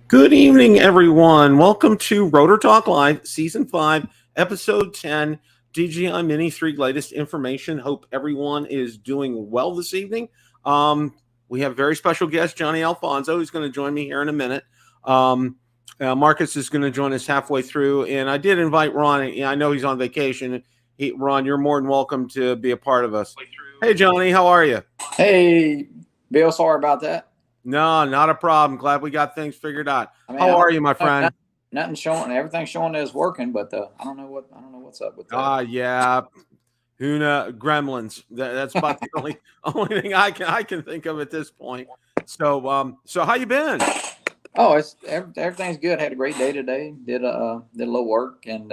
Good evening, everyone. Welcome to Rotor Talk Live, Season 5, Episode 10, DJI Mini 3 latest information. Hope everyone is doing well this evening. We have a very special guest, Johnnie Alfonson, who's going to join me here in a minute. Marcus is going to join us halfway through, and I did invite Ron. I know he's on vacation. Ron, you're more than welcome to be a part of us. Hey, Johnnie, how are you? Hey, Bill, sorry about that. No, not a problem. Glad we got things figured out. How are you, my friend? Nothing showing. Everything's showing that it's working, but I don't know what's up with that. Yeah, gremlins. That's about the only thing I can think of at this point. So how you been? Oh, everything's good. Had a great day today. Did a little work and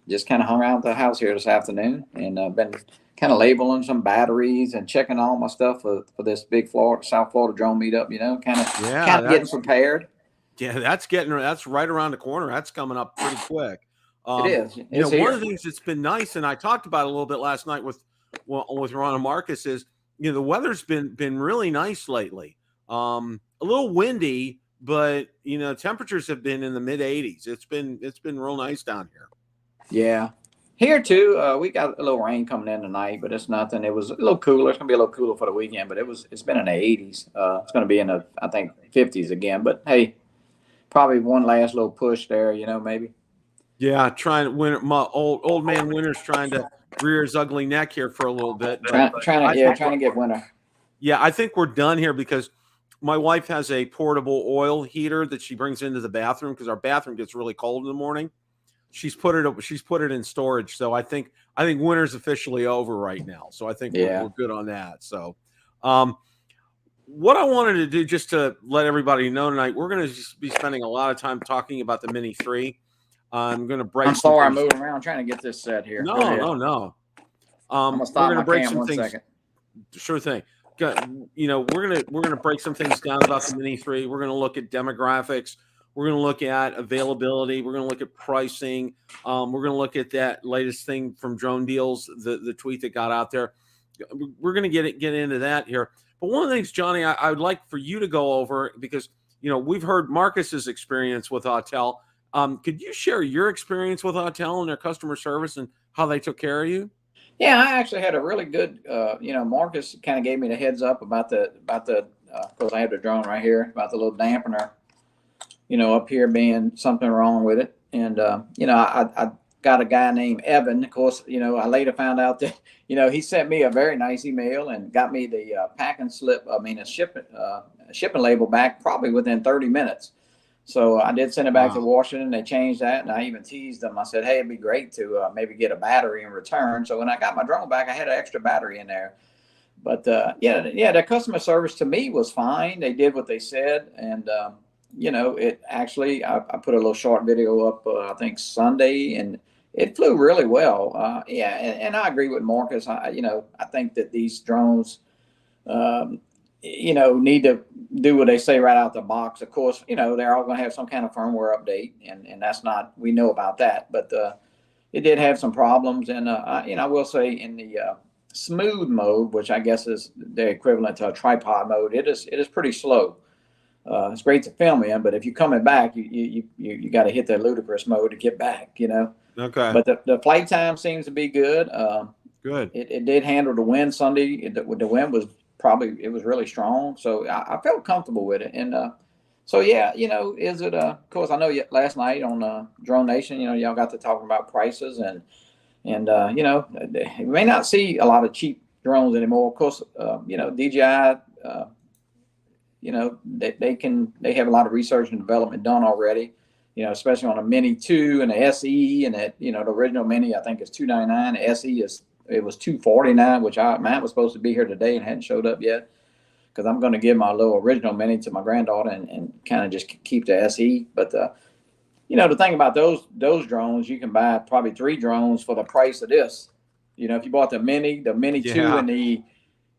just kind of hung around the house here this afternoon, and been kind of labeling some batteries and checking all my stuff for this big South Florida drone meetup. Kind of getting prepared. Yeah, that's right around the corner. That's coming up pretty quick. It is. One of the things that's been nice, and I talked about it a little bit last night with Ron and Marcus, is the weather's been really nice lately. A little windy, but temperatures have been in the mid 80s. It's been real nice down here. Yeah. Here too, we got a little rain coming in tonight, but it's nothing. It was a little cooler. It's gonna be a little cooler for the weekend, but it's been in the 80s. It's gonna be in the, I think, 50s again. But hey, probably one last little push there, maybe. Yeah, trying to win. My old man Winter's trying to rear his ugly neck here for a little bit. Trying to get winter. Yeah, I think we're done here because my wife has a portable oil heater that she brings into the bathroom because our bathroom gets really cold in the morning. She's put it in storage. So I think winter's officially over right now. So I think we're good on that. So what I wanted to do, just to let everybody know tonight, we're going to be spending a lot of time talking about the Mini 3. I'm going to break. I'm sorry, I'm moving around trying to get this set here. No. I'm going to stop my cam 1 second. Sure thing. We're gonna break some things down about the Mini 3. We're gonna look at demographics. We're gonna look at availability. We're gonna look at pricing. We're gonna look at that latest thing from Drone Deals, the tweet that got out there. We're gonna get into that here. But one of the things, Johnnie, I would like for you to go over, because we've heard Marcus's experience with Autel. Could you share your experience with Autel and their customer service and how they took care of you? Yeah, I actually had a really good, Marcus kind of gave me the heads up about the of course I have the drone right here, about the little dampener, up here being something wrong with it. And, I got a guy named Evan. Of course, I later found out that, he sent me a very nice email and got me the packing slip, a shipping label back probably within 30 minutes. So I did send it back to Washington. They changed that, and I even teased them. I said, hey, it'd be great to maybe get a battery in return. So when I got my drone back, I had an extra battery in there. But, the customer service to me was fine. They did what they said. And, it actually, I put a little short video up, I think Sunday, and it flew really well. And I agree with Marcus. I think that these drones, need to do what they say right out the box. Of course, they're all going to have some kind of firmware update, and that's not, we know about that, but it did have some problems. And I will say in the smooth mode, which I guess is the equivalent to a tripod mode, it is pretty slow. It's great to film in, but if you're coming back, you got to hit the ludicrous mode to get back. Okay. But the flight time seems to be good. Good. It did handle the wind Sunday. The wind was it was really strong, so I felt comfortable with it. And is it of course, I know last night on Drone Nation, y'all got to talking about prices, and you may not see a lot of cheap drones anymore. Of course, DJI, they have a lot of research and development done already, especially on a Mini 2 and the SE, and that, the original Mini I think is $299. The SE it was $249, which mine was supposed to be here today and hadn't showed up yet, because I'm going to give my little original Mini to my granddaughter and kind of just keep the SE. But the thing about those drones, you can buy probably 3 drones for the price of this. If you bought the Mini 2 and the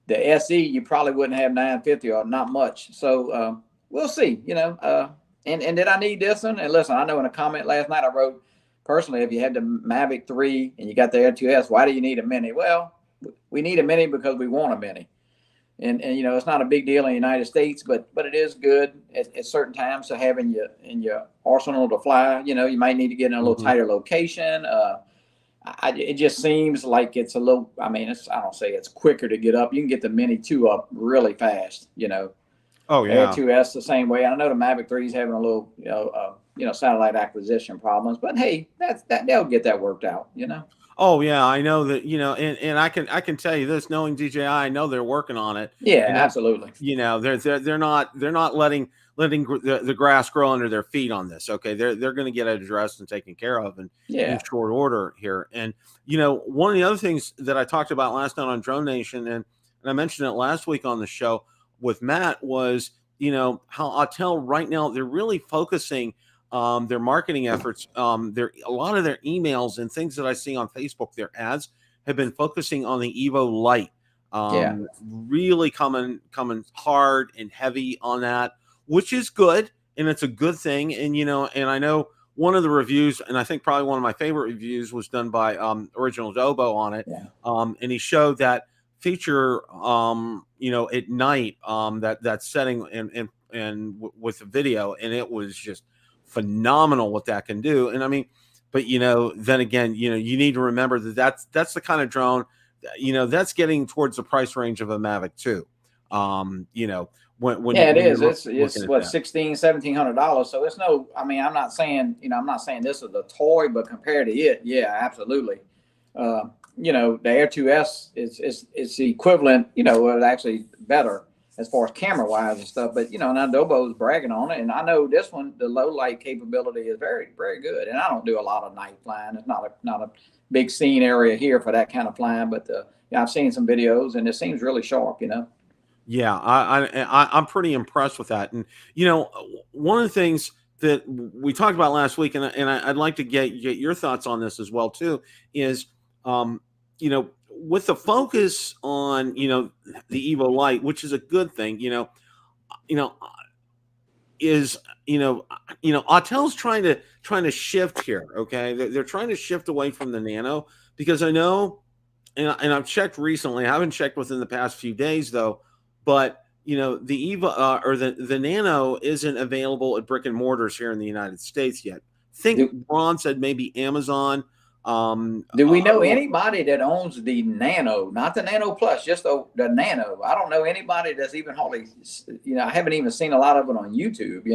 SE, you probably wouldn't have $950 or not much. So we'll see. And did I need this one? And listen, I know in a comment last night I wrote, personally, if you had the Mavic 3 and you got the Air 2S, why do you need a Mini? Well, we need a Mini because we want a Mini. and it's not a big deal in the United States, but it is good at certain times to have in your arsenal to fly. You might need to get in a little tighter location. It just seems like it's a little. I mean, I don't say it's quicker to get up. You can get the Mini 2 up really fast. Oh Air 2S the same way. I know the Mavic 3 is having a little satellite acquisition problems, but hey, they'll get that worked out. Oh yeah, I know that, and I can tell you this, knowing DJI, I know they're working on it. Yeah, absolutely. They're not letting the grass grow under their feet on this. Okay, they're going to get it addressed and taken care of in short order here. And one of the other things that I talked about last night on Drone Nation, and I mentioned it last week on the show with Matt, was how Autel right now, they're really focusing their marketing efforts. A lot of their emails and things that I see on Facebook, their ads have been focusing on the Evo Light. Really coming hard and heavy on that, which is good, and it's a good thing. And and I know one of the reviews, and I think probably one of my favorite reviews, was done by Original Dobo on it. And he showed that feature at night, that setting and with the video, and it was just phenomenal what that can do. And I mean, but then again, you need to remember that's the kind of drone, that's getting towards the price range of a Mavic 2. When it is. It's what, $1,600-$1,700. So it's no. I mean, I'm not saying this is a toy, but compared to it, yeah, absolutely. The Air 2S is the equivalent. It's actually better as far as camera wise and stuff. But now Dobo's bragging on it, and I know this one, the low light capability is very, very good. And I don't do a lot of night flying. It's not a big scene area here for that kind of flying. But I've seen some videos, and it seems really sharp. Yeah, I'm pretty impressed with that. And one of the things that we talked about last week, and I'd like to get your thoughts on this as well too, is with the focus on the Evo Light, which is a good thing, Autel's trying to shift here. Okay, they're trying to shift away from the Nano, because I know, and I've checked recently. I haven't checked within the past few days though, but the Evo or the Nano isn't available at brick and mortars here in the United States yet. I think Ron said maybe Amazon. Do we know anybody that owns the Nano, not the Nano Plus, just the Nano? I don't know anybody that's even hardly, I haven't even seen a lot of it on YouTube,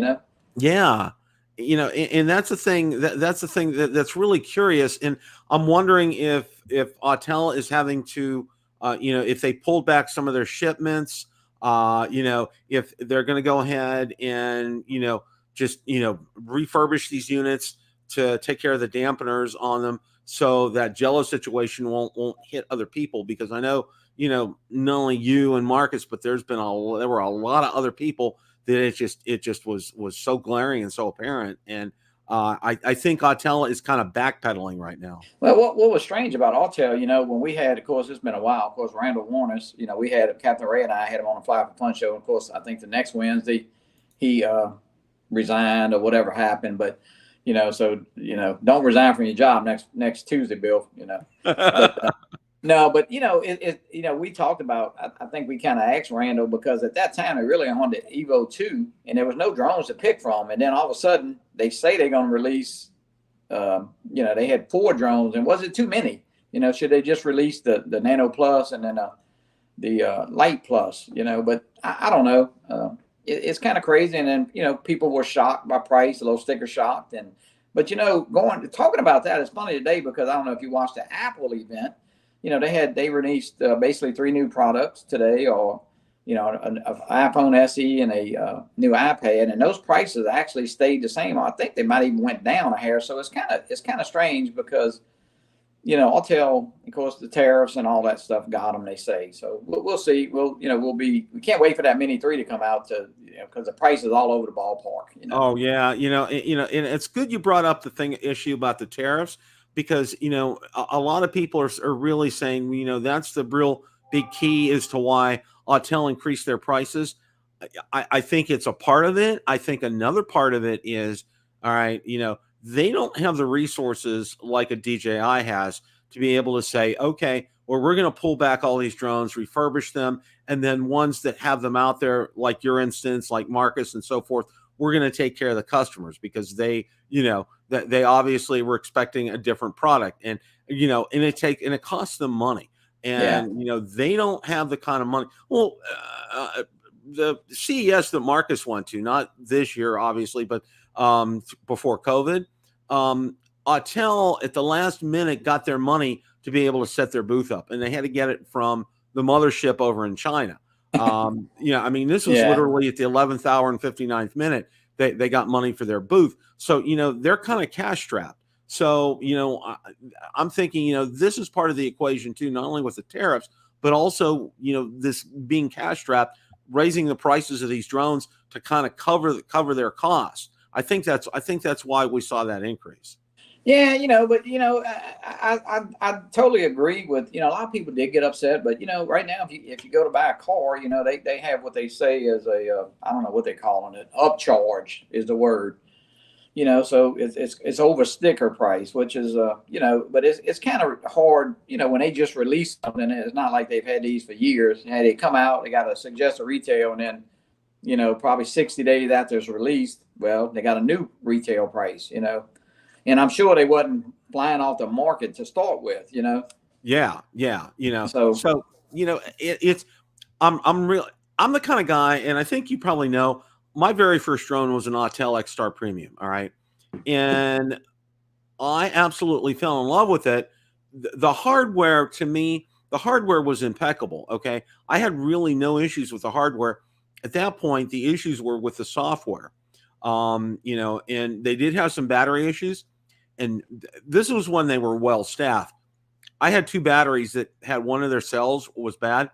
Yeah. And that's the thing that's the thing that's really curious. And I'm wondering if Autel is having to, if they pulled back some of their shipments, if they're going to go ahead and, just, refurbish these units to take care of the dampeners on them, so that Jello situation won't hit other people. Because I know, not only you and Marcus, but there were a lot of other people that it just was so glaring and so apparent. And I think Autel is kind of backpedaling right now. Well, what was strange about Autel, when we had, of course, it's been a while, of course, Randall Warner's, we had Captain Ray and I had him on the Fly for Fun show. Of course, I think the next Wednesday he resigned or whatever happened, but don't resign from your job next Tuesday, Bill. But, no, but we talked about. I think we kind of asked Randall, because at that time they really on the Evo 2, and there was no drones to pick from. And then all of a sudden they say they're going to release. They had 4 drones, and was it too many? Should they just release the Nano Plus and then the Light Plus? But I don't know. It's kind of crazy. And then, people were shocked by price, a little sticker shocked. But talking about that, it's funny today, because I don't know if you watched the Apple event, they released basically 3 new products today, or, an iPhone SE and a new iPad, and those prices actually stayed the same. I think they might even went down a hair. So it's kind of strange, because, Autel, of course, the tariffs and all that stuff got them, they say. So we'll see. We can't wait for that Mini 3 to come out, because the price is all over the ballpark. Oh yeah, and it's good you brought up the issue about the tariffs, because a lot of people are really saying, that's the real big key as to why Autel increased their prices. I think it's a part of it. I think another part of it is, all right, they don't have the resources like a DJI has to be able to say, okay, well, we're going to pull back all these drones, refurbish them, and then ones that have them out there, like your instance, like Marcus and so forth, we're going to take care of the customers because they, that they obviously were expecting a different product, and and it costs them money, and they don't have the kind of money. Well, the CES that Marcus went to, not this year, obviously, but before COVID, Autel at the last minute got their money to be able to set their booth up, and they had to get it from the mothership over in China. I mean, this was literally at the 11th hour and 59th minute. They got money for their booth. So, they're kind of cash strapped. So, I'm thinking, this is part of the equation too, not only with the tariffs, but also, this being cash strapped, raising the prices of these drones to kind of cover their costs. I think that's why we saw that increase. Yeah, but I totally agree with, a lot of people did get upset, but right now if you go to buy a car, they have what they say is a I don't know what they're calling it, upcharge is the word. So it's over sticker price, which is but it's kind of hard, when they just release something. It's not like they've had these for years. They come out, they got to suggest a retail, and then probably 60 days after it's released, well, they got a new retail price, and I'm sure they wasn't flying off the market to start with, Yeah. So I'm the kind of guy, and I think you probably know, my very first drone was an Autel X-Star Premium. All right. And I absolutely fell in love with it. The hardware, to me, the hardware was impeccable. Okay. I had really no issues with the hardware. At that point, the issues were with the software. And they did have some battery issues. And this was when they were well staffed. I had two batteries that had one of their cells was bad.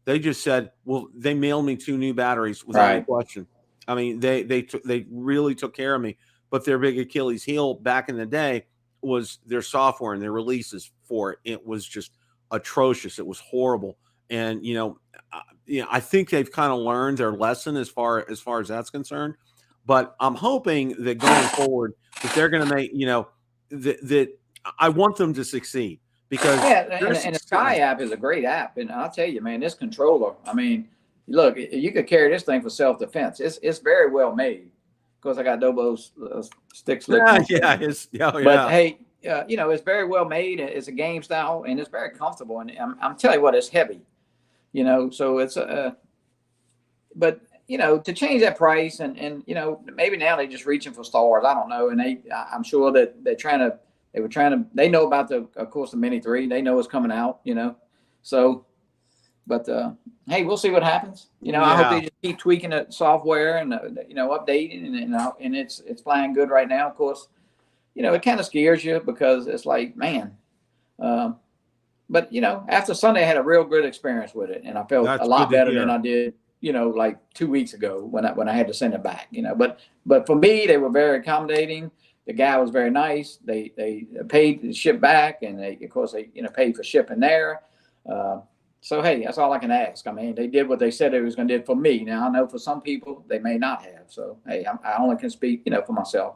They just said, well, they mailed me two new batteries without any question. I mean, they really took care of me. But their big Achilles heel back in the day was their software and their releases for it. It was just atrocious. It was horrible. And I think they've kind of learned their lesson as far as that's concerned. But I'm hoping that going forward, that they're going to make, that I want them to succeed, because and the Sky app is a great app, and I'll tell you, man, this controller. I mean, look, you could carry this thing for self-defense. It's very well made. Of course, I got Dobos sticks. But hey, it's very well made. It's a game style, and it's very comfortable. And I'm telling you what, it's heavy. So it's but. To change that price and maybe now they're just reaching for stars. I don't know. And I'm sure that they know about of course, the Mini 3. They know it's coming out, So, but hey, we'll see what happens. I hope they just keep tweaking the software and updating and it's flying good right now. Of course, it kind of scares you because it's like, man. But after Sunday, I had a real good experience with it, and I felt a lot better than I did. Like 2 weeks ago when I had to send it back, but for me, they were very accommodating. The guy was very nice. They paid to ship back, and of course they paid for shipping there. So hey, that's all I can ask. I mean, they did what they said they was going to do for me. Now I know for some people they may not have. So hey, I only can speak for myself.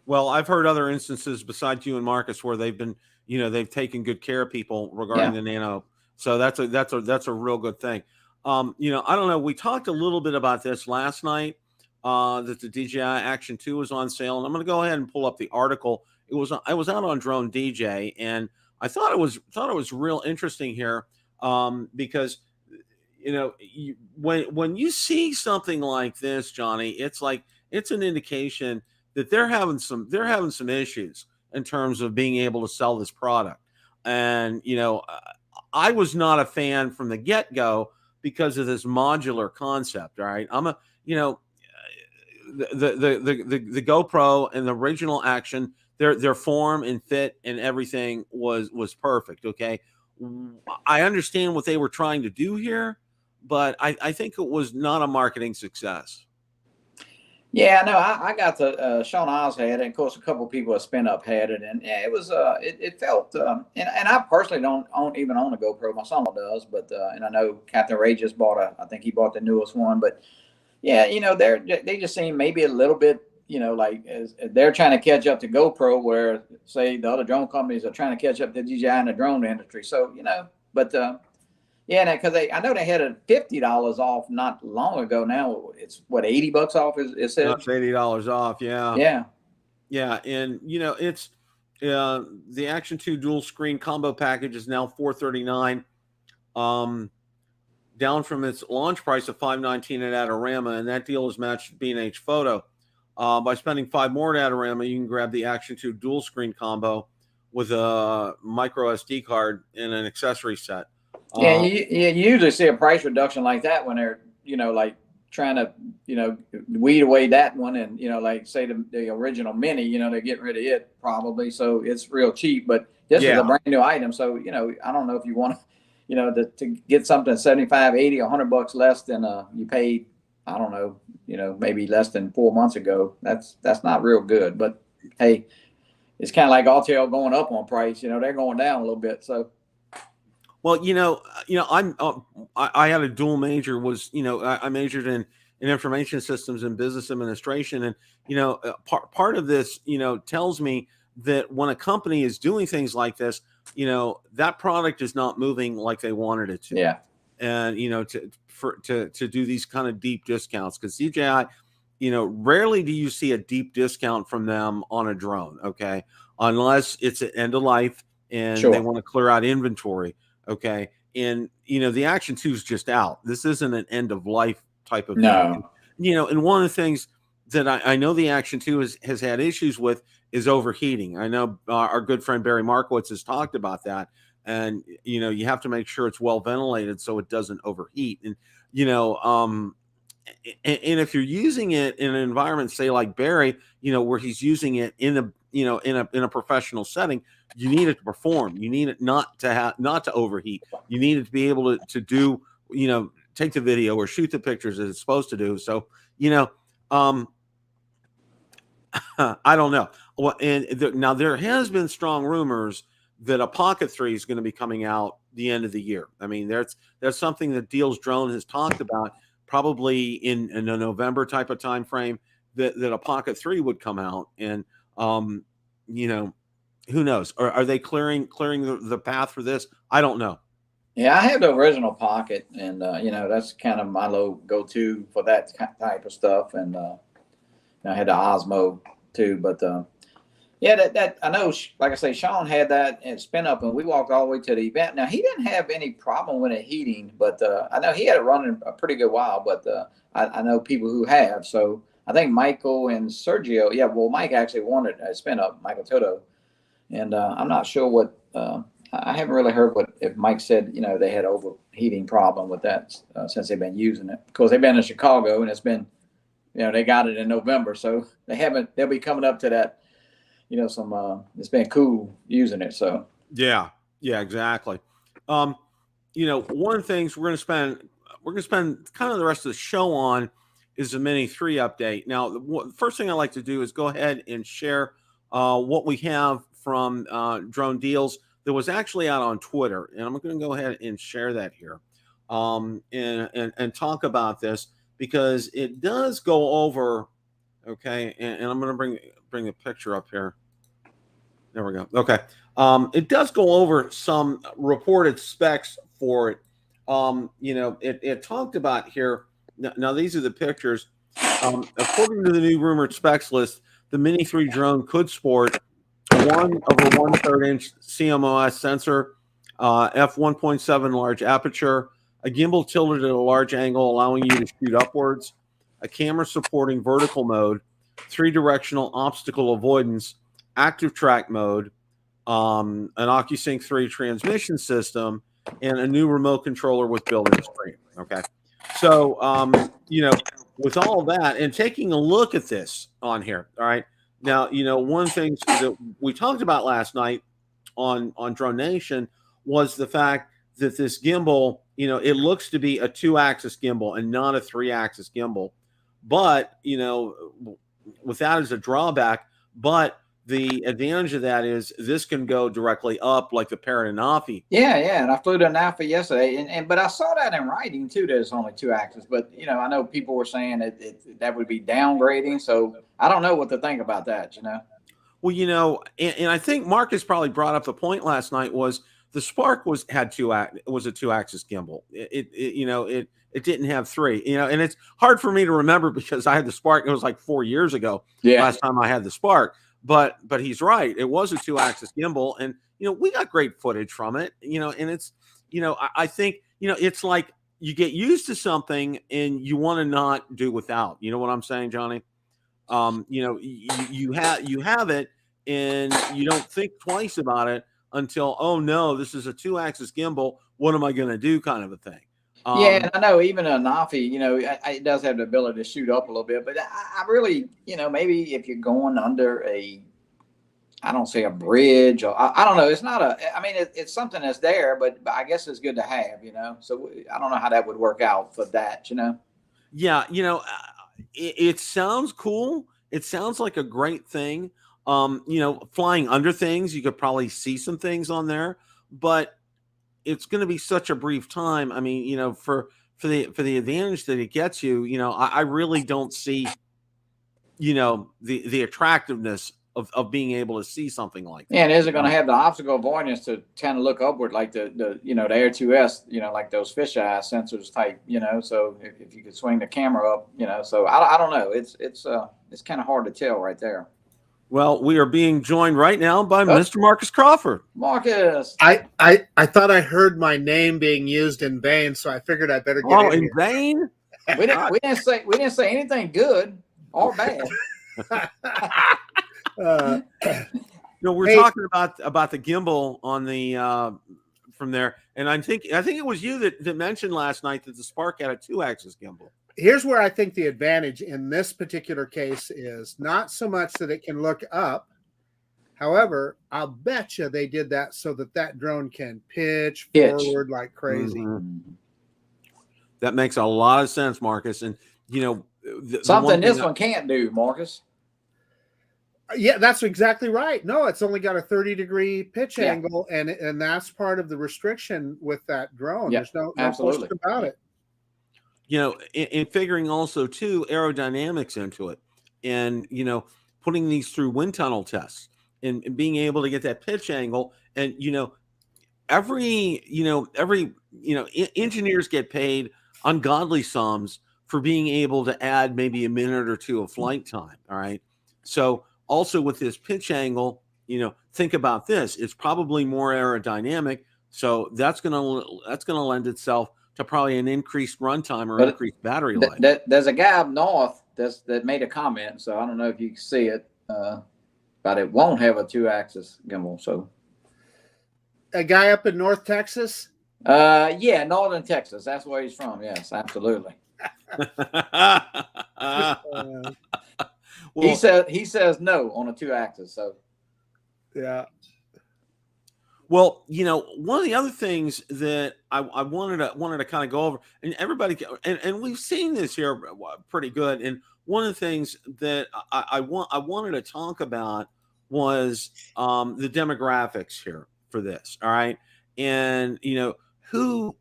Well, I've heard other instances besides you and Marcus where they've been they've taken good care of people regarding the Nano. So that's a real good thing. I don't know. We talked a little bit about this last night, that the DJI Action 2 was on sale, and I'm going to go ahead and pull up the article. I was out on Drone DJ, and I thought it was real interesting here, because when you see something like this, Johnny, it's like it's an indication that they're having some issues in terms of being able to sell this product. And I was not a fan from the get-go, because of this modular concept. All right. I'm the GoPro and the original Action, their form and fit and everything was perfect. Okay. I understand what they were trying to do here, but I think it was not a marketing success. Yeah, no, I got the Sean Oz had it. And of course, a couple of people at Spin Up had it, and it was it felt and I personally don't even own a GoPro. My son does, but and I know Captain Ray just bought I think he bought the newest one, but yeah, they just seem maybe a little bit you know, like as they're trying to catch up to GoPro, where say the other drone companies are trying to catch up to DJI in the drone industry. So, you know, but yeah, because I know they had a $50 off not long ago. Now it's what, $80 off it said. That's $80 off. Yeah. Yeah. Yeah. And you know, it's the Action 2 dual screen combo package is now $439. Down from its launch price of $519 at Adorama, and that deal is matched at B&H Photo. By spending $5 more at Adorama, you can grab the Action 2 dual screen combo with a micro SD card and an accessory set. Yeah, you usually see a price reduction like that when they're, you know, like trying to, you know, weed away that one, and, you know, like say the original Mini, you know, they're getting rid of it probably, so it's real cheap. But this is a brand new item, so, you know, I don't know if you want to, you know, to get something 75, 80, $100 less than you paid, I don't know, you know, maybe less than 4 months ago. That's not real good. But hey, it's kind of like Autel going up on price. You know, they're going down a little bit. So, well, I had a dual major. Was, you know, I majored in information systems and business administration, and you know, part of this, you know, tells me that when a company is doing things like this, you know, that product is not moving like they wanted it to. Yeah. And, you know, to do these kind of deep discounts, because DJI, you know, rarely do you see a deep discount from them on a drone. Okay. Unless it's an end of life and they want to clear out inventory. Okay. And, you know, the Action 2 is just out. This isn't an end of life type of thing. And, you know, and one of the things that I know the Action 2 has had issues with is overheating. I know our good friend Barry Markowitz has talked about that. And, you know, you have to make sure it's well ventilated so it doesn't overheat. And, you know, and if you're using it in an environment, say like Barry, you know, where he's using it in a, you know, in a professional setting, you need it to perform. You need it not to overheat. You need it to be able to do, you know, take the video or shoot the pictures as it's supposed to do. So, you know, I don't know. Well, and now there has been strong rumors that a Pocket 3 is going to be coming out the end of the year. I mean, that's something that DealsDrone has talked about, probably in a November type of time frame, that a Pocket 3 would come out. And you know, who knows? Are they clearing the path for this? I don't know. Yeah, I have the original Pocket, and you know, that's kind of my low go-to for that type of stuff. And I had the Osmo too, but yeah, that I know. Like I say, Sean had that and spin up, and we walked all the way to the event. Now he didn't have any problem with it heating, but I know he had it running a pretty good while. But I know people who have. So I think Michael and Sergio. Yeah, well, Mike actually wanted a spin up, Michael Toto, and I'm not sure what. I haven't really heard if Mike said, you know, they had overheating problem with that since they've been using it. Of course, they've been in Chicago, and it's been, you know, they got it in November, so they haven't. They'll be coming up to that. You know, it's been cool using it. So yeah, exactly. You know, one of the things we're going to spend kind of the rest of the show on is the Mini 3 update. Now, the first thing I like to do is go ahead and share what we have from Drone Deals that was actually out on Twitter, and I'm going to go ahead and share that here, and talk about this, because it does go over. Okay, and I'm going to bring the picture up here. There we go. Okay. It does go over some reported specs for it. You know, it talked about here. Now these are the pictures. According to the new rumored specs list, the Mini 3 drone could sport 1/1/3 inch CMOS sensor, f1.7 large aperture, a gimbal tilted at a large angle, allowing you to shoot upwards, a camera supporting vertical mode, 3-directional obstacle avoidance, active track mode, an OcuSync 3 transmission system, and a new remote controller with built-in stream. Okay. So, you know, with all that and taking a look at this on here, all right. Now, you know, one of the things that we talked about last night on Drone Nation was the fact that this gimbal, you know, it looks to be a 2-axis gimbal and not a 3-axis gimbal. But, you know, with that as a drawback, but the advantage of that is this can go directly up like the Parrot and Nafi. Yeah, yeah, and I flew to Nafi yesterday, but I saw that in writing too. There's only 2 axes, but you know, I know people were saying that would be downgrading, so I don't know what to think about that. You know. Well, you know, and I think Marcus probably brought up the point last night was the Spark was a 2-axis gimbal. It didn't have 3. You know, and it's hard for me to remember because I had the Spark. It was like 4 years ago. Yeah. Last time I had the Spark. But he's right. It was a 2-axis gimbal, and you know we got great footage from it. You know, and it's I think it's like you get used to something and you want to not do without. You know what I'm saying, Johnny? You have it and you don't think twice about it until, oh no, this is a 2-axis gimbal. What am I going to do? Kind of a thing. Yeah, and I know even a Nafi, it does have the ability to shoot up a little bit, but I really, maybe if you're going under I don't say a bridge or I don't know. It's not it's something that's there, but I guess it's good to have, so I don't know how that would work out for that, Yeah. It sounds cool. It sounds like a great thing. Flying under things, you could probably see some things on there, but it's going to be such a brief time. I mean, for the advantage that it gets you, I really don't see, the attractiveness of being able to see something like that. Yeah, and is it going to have the obstacle avoidance to kind of look upward like the Air 2S, like those fisheye sensors type, so if you could swing the camera up, so I don't know. It's kind of hard to tell right there. Well, we are being joined right now by Mr. Marcus Crawford. Marcus, I thought I heard my name being used in vain, so I figured I better get in here. Vain? We didn't say anything good or bad. We're talking about the gimbal on the from there, and I think it was you that mentioned last night that the Spark had a 2-axis gimbal. Here's where I think the advantage in this particular case is not so much that it can look up. However, I'll bet you they did that so that drone can pitch forward like crazy. Mm-hmm. That makes a lot of sense, Marcus. And something this one can't do, Marcus. Yeah, that's exactly right. No, it's only got a 30-degree pitch angle, and that's part of the restriction with that drone. Yeah, there's no question about it. In figuring also too aerodynamics into it, and putting these through wind tunnel tests and being able to get that pitch angle, and engineers get paid ungodly sums for being able to add maybe a minute or two of flight time. All right, so also with this pitch angle, think about this. It's probably more aerodynamic, so that's gonna lend itself to probably an increased runtime or increased battery life. There's a guy up north that made a comment, so I don't know if you can see it, but it won't have a 2-axis gimbal. So, a guy up in North Texas? Yeah, Northern Texas. That's where he's from. Yes, absolutely. He says no on a 2-axis. So, yeah. Well, one of the other things that I wanted to kind of go over, and everybody, and we've seen this here pretty good. And one of the things that I wanted to talk about was the demographics here for this. All right, and who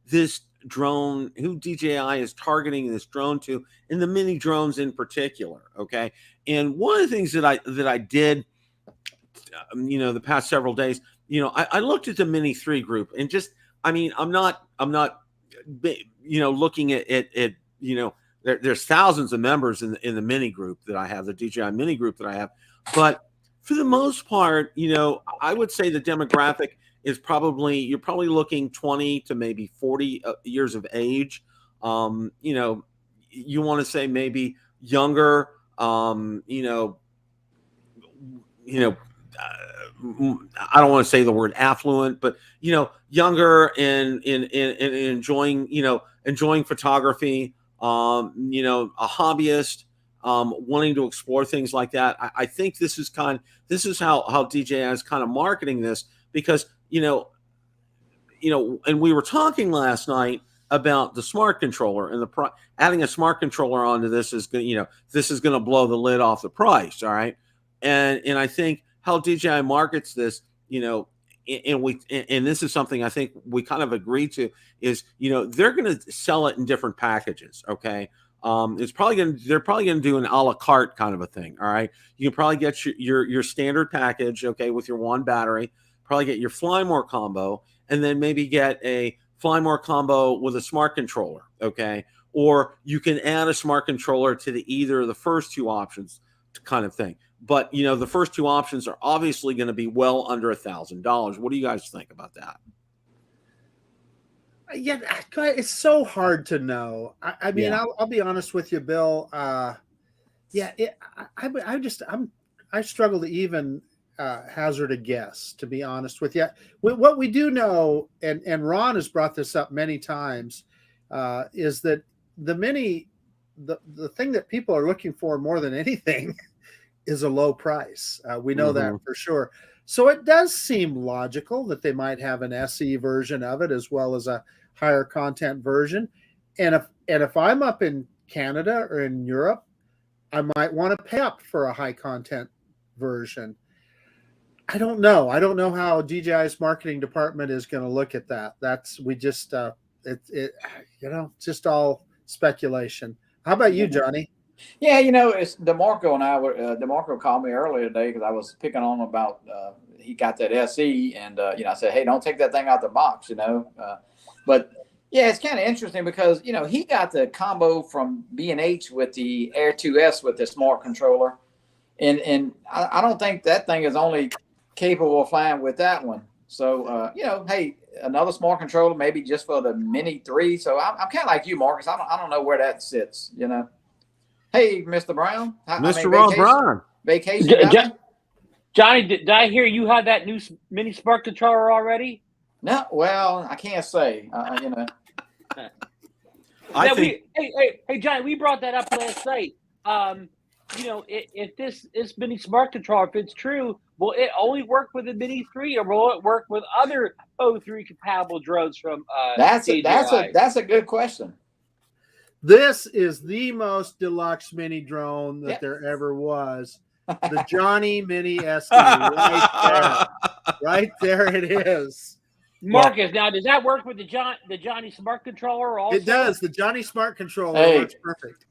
this drone, who DJI is targeting this drone to, and the mini drones in particular. Okay, and one of the things that I did. The past several days, I looked at the Mini 3 group and I'm not looking at there's thousands of members in the Mini group that I have, the DJI Mini group that I have. But for the most part, I would say the demographic is you're probably looking 20 to maybe 40 years of age. You want to say maybe younger, I don't want to say the word affluent, but younger and enjoying photography, a hobbyist, wanting to explore things like that. I think this is how DJI is kind of marketing this, because and we were talking last night about the smart controller, and adding a smart controller onto this is going to blow the lid off the price. All right. and I think how DJI markets this, and this is something I think we kind of agree to is, they're going to sell it in different packages. Okay. They're probably going to do an a la carte kind of a thing. All right. You can probably get your standard package. Okay. With your one battery, probably get your Fly More combo, and then maybe get a Fly More combo with a smart controller. Okay. Or you can add a smart controller to either of the first two options kind of thing. But, the first two options are obviously going to be well under $1,000. What do you guys think about that? Yeah, it's so hard to know. I mean, Yeah. I'll be honest with you, Bill. I struggle to even hazard a guess, to be honest with you. What we do know, and Ron has brought this up many times, is that the Mini, the thing that people are looking for more than anything is a low price. We know that for sure. So it does seem logical that they might have an SE version of it as well as a higher content version. And if I'm up in Canada or in Europe, I might want to pay up for a high content version. I don't know. I don't know how DJI's marketing department is going to look at that. Just all speculation. How about you, Johnny? Yeah, it's DeMarco and I were. DeMarco called me earlier today because I was picking on him about he got that SE, and I said, hey, don't take that thing out the box, But yeah, it's kind of interesting because he got the combo from B&H with the Air 2S with the smart controller, and I don't think that thing is only capable of flying with that one. So hey, another smart controller maybe just for the Mini 3. So I'm kind of like you, Marcus. I don't know where that sits, Hey, Mr. Brown. Brown. Vacation. Johnny, did I hear you had that new Mini Spark controller already? No, well, I can't say. Hey, Johnny, we brought that up last night. If this Mini Spark controller, if it's true, will it only work with the Mini 3, or will it work with other O3 compatible drones from DJI? That's a good question. This is the most deluxe mini drone that there ever was. The Johnnie Mini SE, right there. Right there it is. Marcus, now does that work with the Johnnie Smart controller also? It does. The Johnnie Smart controller works perfect.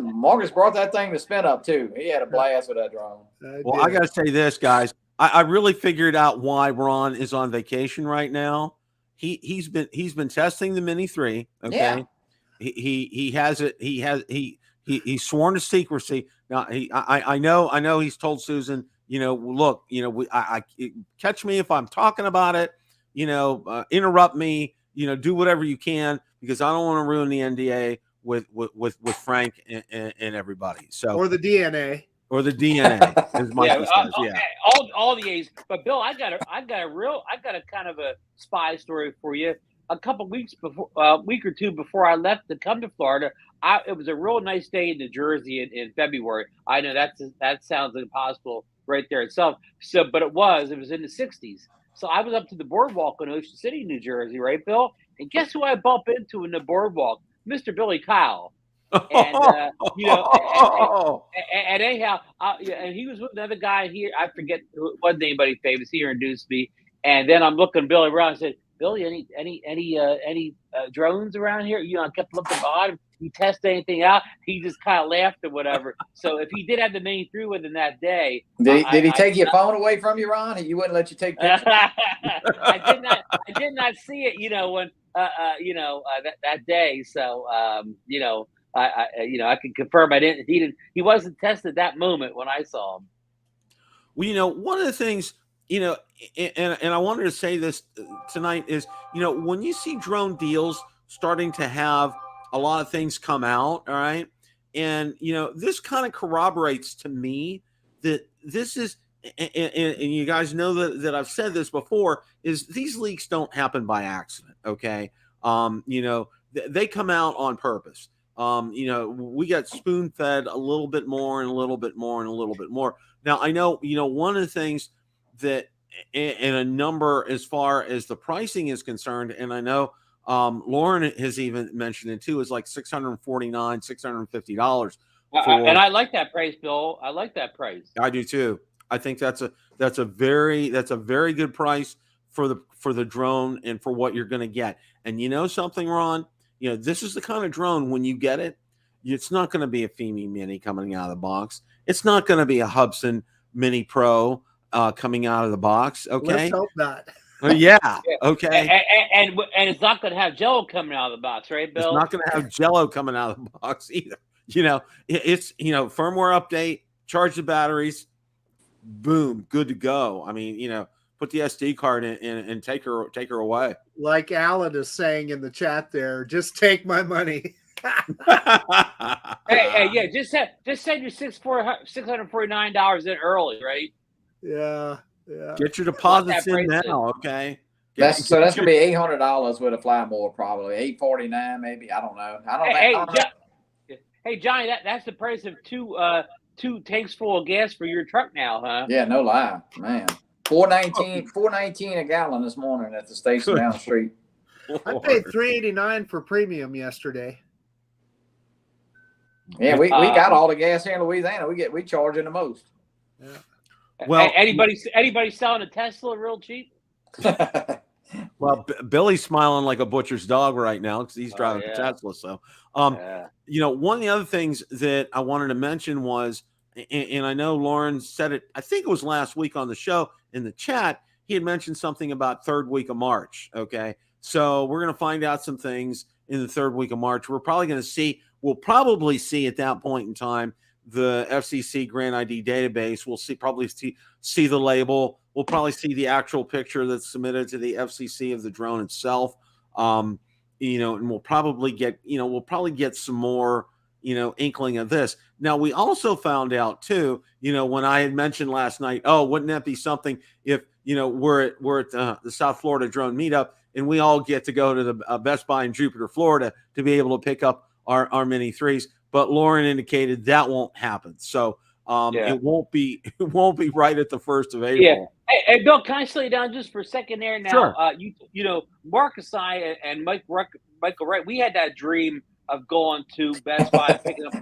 Marcus brought that thing to spin up too. He had a blast with that drone. I got to say this, guys. I really figured out why Ron is on vacation right now. He's been testing the Mini 3. Okay. Yeah. He's sworn to secrecy. Now I know he's told Susan, look, I catch me if I'm talking about it, interrupt me, do whatever you can, because I don't want to ruin the NDA with Frank and everybody. So or the DNA. Or the DNA, as Mikey says. Okay. All the A's. But Bill, I got a kind of a spy story for you. A couple weeks before, week or two before I left to come to Florida, it was a real nice day in New Jersey in February. I know that sounds impossible right there itself. So, but it was in the 60s. So I was up to the boardwalk in Ocean City, New Jersey, right, Bill? And guess who I bump into in the boardwalk? Mr. Billy Kyle. And and anyhow, and he was with another guy here. I forget what anybody famous. He introduced me, and then I'm looking Billy around. I said, Billy, any drones around here? I kept looking behind him. He test anything out? He just kind of laughed or whatever. So if he did have the Mini 3 with him that day, did he take your phone away from you, Ron? He wouldn't let you take pictures. I did not see it. When that day. So I can confirm he wasn't tested that moment when I saw him. Well, one of the things, and I wanted to say this tonight is, when you see drone deals starting to have a lot of things come out, all right, and this kind of corroborates to me that this is, and you guys know that I've said this before, is these leaks don't happen by accident, okay? They come out on purpose. We got spoon fed a little bit more and a little bit more and a little bit more. Now, I know, one of the things that, and a number as far as the pricing is concerned, and I know Lauren has even mentioned it too, is like $649, $650. And I like that price, Bill. I like that price. I do too. I think that's a very good price for the drone and for what you're going to get. And you know something, Ron? You know, this is the kind of drone when you get it, it's not going to be a Fimi Mini coming out of the box. It's not going to be a Hubsan Mini Pro coming out of the box. Okay, let's hope not. Yeah. Okay. And it's not going to have Jello coming out of the box, right, Bill? It's not going to have Jello coming out of the box either. You know, it's firmware update, charge the batteries, boom, good to go. I mean, put the SD card in and take her away. Like Alan is saying in the chat there, just take my money. hey, yeah, just send your $649 in early, right? Yeah. Get your deposits in now, okay? That's gonna be $800 with a fly more, probably $849, maybe. I don't know. Hey, Johnny, that's the price of two tanks full of gas for your truck now, huh? Yeah, no lie, man. $4.19 a gallon this morning at the station down the street. I paid $3.89 for premium yesterday. Yeah, we got all the gas here in Louisiana. We charging the most. Yeah. Well, anybody selling a Tesla real cheap? Well, Billy's smiling like a butcher's dog right now because he's driving a Tesla. So, one of the other things that I wanted to mention was, and I know Lauren said it, I think it was last week on the show in the chat, he had mentioned something about third week of March. Okay. So we're going to find out some things in the third week of March. We'll probably see at that point in time the FCC Grant ID database. We'll probably see the label. We'll probably see the actual picture that's submitted to the FCC of the drone itself. And we'll probably get some more, inkling of this. Now, we also found out too, when I had mentioned last night, oh, wouldn't that be something if, we're at the South Florida drone meetup and we all get to go to the Best Buy in Jupiter, Florida to be able to pick up our Mini 3s. But Lauren indicated that won't happen. So it won't be right at the 1st of April. Yeah. Hey, Bill, can I slow you down just for a second there now? Sure. Marcus and I and Michael Wright, we had that dream of going to Best Buy and picking up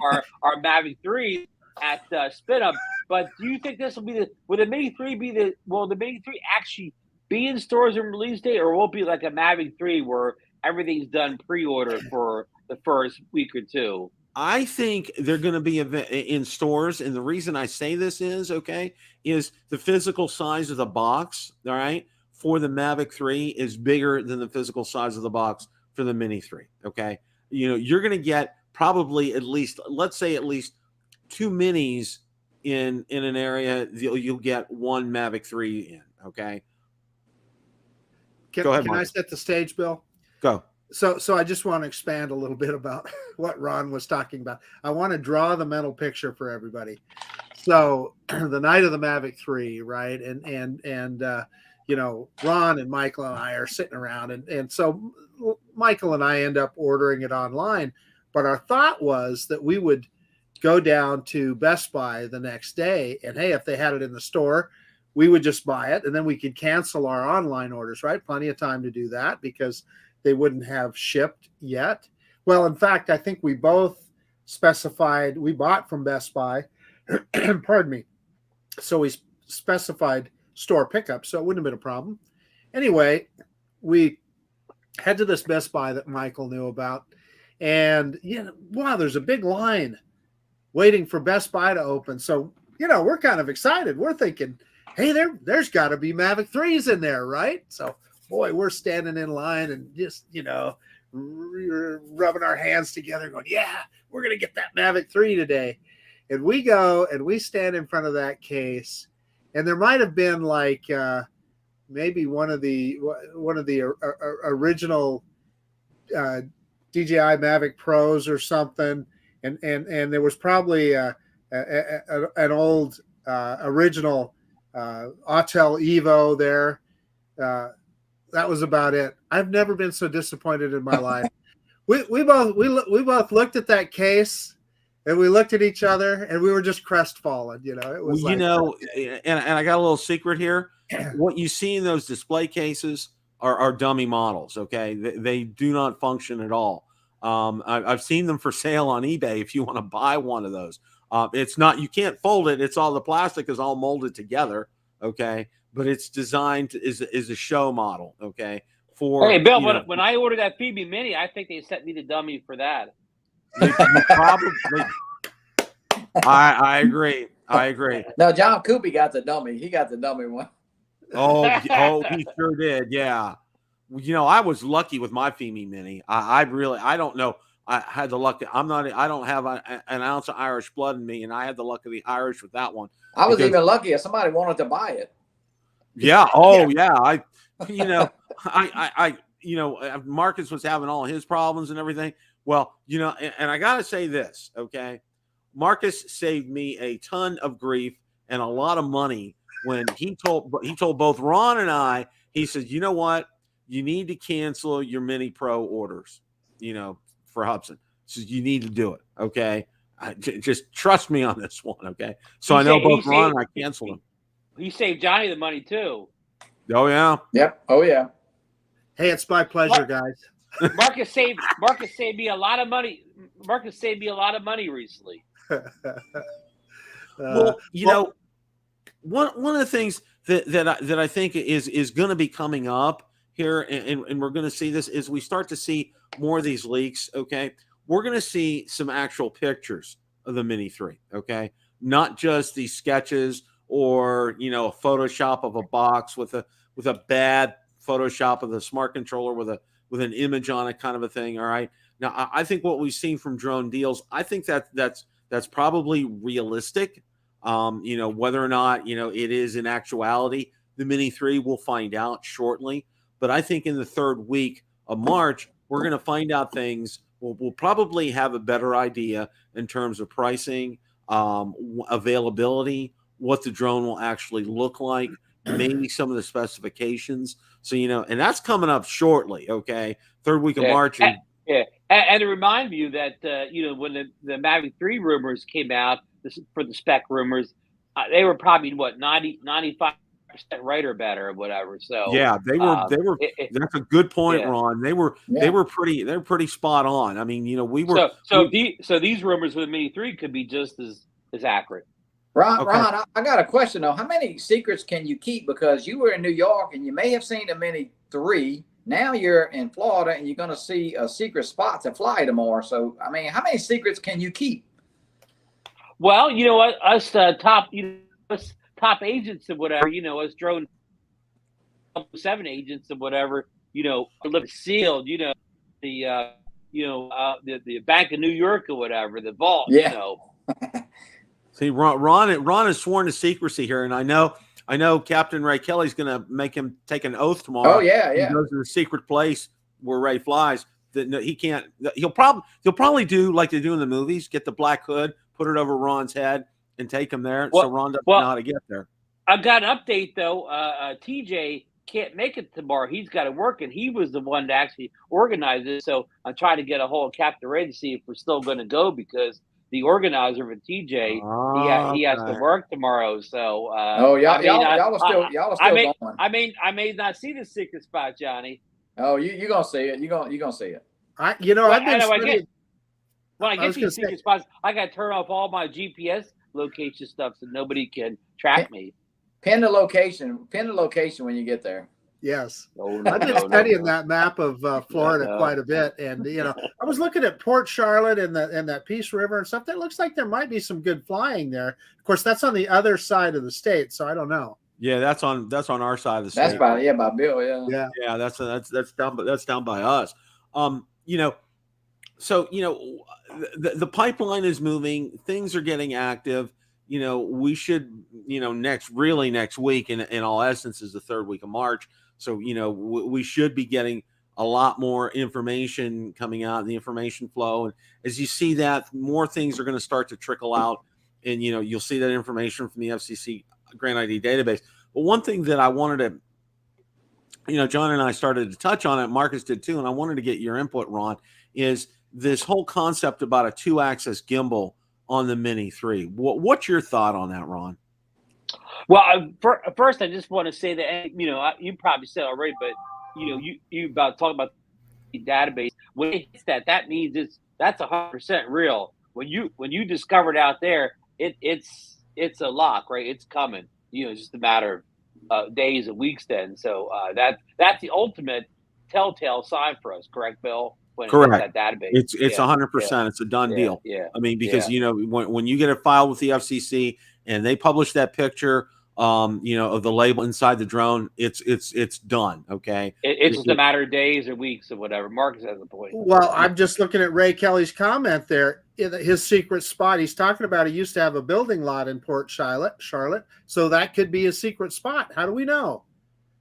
our Mavic 3 at Spin Up. But do you think this will be will the Mini 3 will the Mini 3 actually be in stores and release date, or will it be like a Mavic 3 where everything's done pre-order for the first week or two? I think they're going to be in stores. And the reason I say this is the physical size of the box, all right, for the Mavic 3 is bigger than the physical size of the box for the Mini 3, okay? You're going to get probably at least 2 Minis in an area. You'll get one Mavic 3 in, okay? Go ahead, Can I set the stage, Bill? Go. So I just want to expand a little bit about what Ron was talking about. I want to draw the mental picture for everybody. So the night of the Mavic 3, right? And Ron and Michael and I are sitting around, and so Michael and I end up ordering it online. But our thought was that we would go down to Best Buy the next day, and hey, if they had it in the store, we would just buy it, and then we could cancel our online orders, right? Plenty of time to do that because they wouldn't have shipped yet. Well, in fact, I think we both specified, we bought from Best Buy, pardon me. So we specified store pickup, so it wouldn't have been a problem. Anyway, we head to this Best Buy that Michael knew about, and wow, there's a big line waiting for Best Buy to open. So, we're kind of excited. We're thinking, hey, there's got to be Mavic 3s in there, right? So, boy, we're standing in line and just, rubbing our hands together going, yeah, we're going to get that Mavic 3 today. And we go and we stand in front of that case, and there might have been like maybe one of the original DJI Mavic Pros or something, and there was probably an old original Autel Evo there. That was about it. I've never been so disappointed in my life. We both looked at that case, and we looked at each other, and we were just crestfallen. It was and I got a little secret here. What you see in those display cases are dummy models. Okay, they do not function at all. I've seen them for sale on eBay if you want to buy one of those. It's not, you can't fold it. It's all, the plastic is all molded together. Okay. But it's designed is a show model. Okay. For, hey, Bill, when I ordered that Fimi Mini, I think they sent me the dummy for that. you probably, I agree. I agree. No, John Coopy got the dummy. He got the dummy one. Oh, he sure did. Yeah. I was lucky with my Fimi Mini. I don't know. I had the luck. I don't have an ounce of Irish blood in me, and I had the luck of the Irish with that one. I was even lucky if somebody wanted to buy it. Yeah. Oh, yeah. Marcus was having all his problems and everything. Well, and I got to say this, okay? Marcus saved me a ton of grief and a lot of money when he told both Ron and I, he said, you know what? You need to cancel your Mini Pro orders, for Hudson. So you need to do it, okay? Just trust me on this one, okay? So I know both Ron and I canceled them. He saved Johnny the money too. Oh yeah. Yep. Oh yeah. Hey, it's my pleasure, guys. Marcus saved me a lot of money. Marcus saved me a lot of money recently. Well, one of the things that I think is going to be coming up here, and we're going to see this, is we start to see more of these leaks. Okay, we're going to see some actual pictures of the Mini 3. Okay, not just these sketches or a Photoshop of a box with a bad Photoshop of the smart controller with an image on it, kind of a thing. All right. Now, I think what we've seen from Drone Deals, I think that's probably realistic. Whether or not it is in actuality the Mini 3, we'll find out shortly. But I think in the third week of March, we're going to find out things. We'll probably have a better idea in terms of pricing, availability, what the drone will actually look like, maybe some of the specifications. So, and that's coming up shortly. Okay. Third week of March. Yeah. And to remind you that, when the Mavic 3 rumors came out for the spec rumors, they were probably 95% right or better or whatever. So yeah, they were, that's a good point, yeah. Ron. They were pretty spot on. I mean, we were. So these rumors with the Mini 3 could be just as accurate. Ron, I got a question though. How many secrets can you keep? Because you were in New York and you may have seen the Mini 3. Now you're in Florida and you're going to see a secret spot to fly tomorrow. So, I mean, how many secrets can you keep? Well, you know what? Us top agents and whatever, us drone 7 agents and whatever, live sealed, the Bank of New York or whatever, the vault, yeah. See, Ron is sworn to secrecy here, and I know Captain Ray Kelly's going to make him take an oath tomorrow. Oh yeah. He goes to the secret place where Ray flies. That he can't. He'll probably do like they do in the movies. Get the black hood, put it over Ron's head, and take him there. So Ron doesn't know how to get there. I've got an update though. TJ can't make it tomorrow. He's got to work, and he was the one to actually organize it. So I'm trying to get a hold of Captain Ray to see if we're still going to go, because the organizer for TJ, he has to work tomorrow. So y'all was still going. I may not see the secret spot, Johnny. Oh, you're gonna see it. You're gonna see it. I've been studying. When I get to these secret spots, I got to turn off all my GPS location stuff so nobody can track me. Pin the location when you get there. Yes. I've been studying that map of Florida quite a bit. And, I was looking at Port Charlotte and that Peace River and stuff. It looks like there might be some good flying there. Of course, that's on the other side of the state. So I don't know. Yeah, that's on our side of the state. That's by Bill. Yeah. Yeah. That's down by us. So, the pipeline is moving. Things are getting active. We should, next week in all essence is the third week of March. So, we should be getting a lot more information coming out in the information flow. And as you see that, more things are going to start to trickle out. And, you'll see that information from the FCC Grant ID database. But one thing that I wanted to, John and I started to touch on it, Marcus did too, and I wanted to get your input, Ron, is this whole concept about a 2-axis gimbal on the Mini 3. What's your thought on that, Ron? Well, first, I just want to say that, you probably said already, but, you about talking about database. When it hits that, that means that's 100% real. When you discover it out there, it's a lock, right? It's coming. It's just a matter of days and weeks. Then, so that's the ultimate telltale sign for us, correct, Bill? When it hits Correct. that database, It's yeah, 100%. It's a done deal. yeah. I mean, because Yeah. when you get a file with the FCC and they publish that picture, of the label inside the drone, it's done. Okay. It's just a matter of days or weeks or whatever. Marcus has a point. Well, I'm just looking at Ray Kelly's comment there. His secret spot. He's talking about he used to have a building lot in Port Charlotte, so that could be a secret spot. How do we know?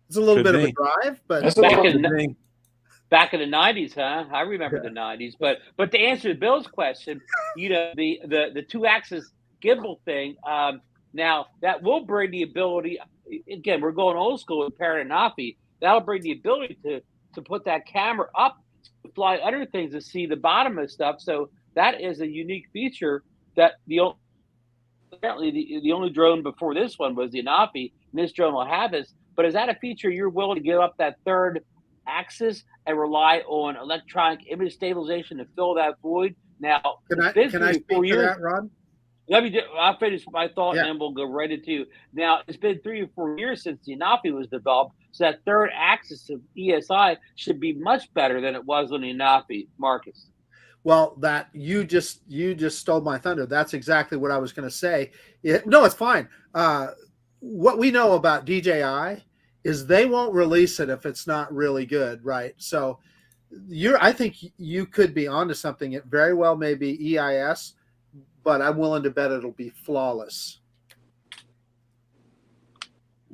It's a little bit of a drive, but back in the 90s, huh? I remember the 90s. But to answer Bill's question, the 2-axis gimbal thing. Now that will bring the ability. Again, we're going old school with Parrot and Nafi. That'll bring the ability to put that camera up, to fly under things, to see the bottom of stuff. So that is a unique feature that apparently the only drone before this one was the Nafi, and this drone will have this. But is that a feature you're willing to give up that third axis and rely on electronic image stabilization to fill that void? Now, can I speak to that, Ron? I'll finish my thought, Yeah. and then we'll go right into. Now, it's been 3 or 4 years since the Anafi was developed, so that third axis of ESI should be much better than it was on the Anafi. Marcus. Well, that you just stole my thunder. That's exactly what I was going to say. No, it's fine. What we know about DJI is they won't release it if it's not really good, right? So, I think you could be onto something. It very well may be EIS, but I'm willing to bet it'll be flawless.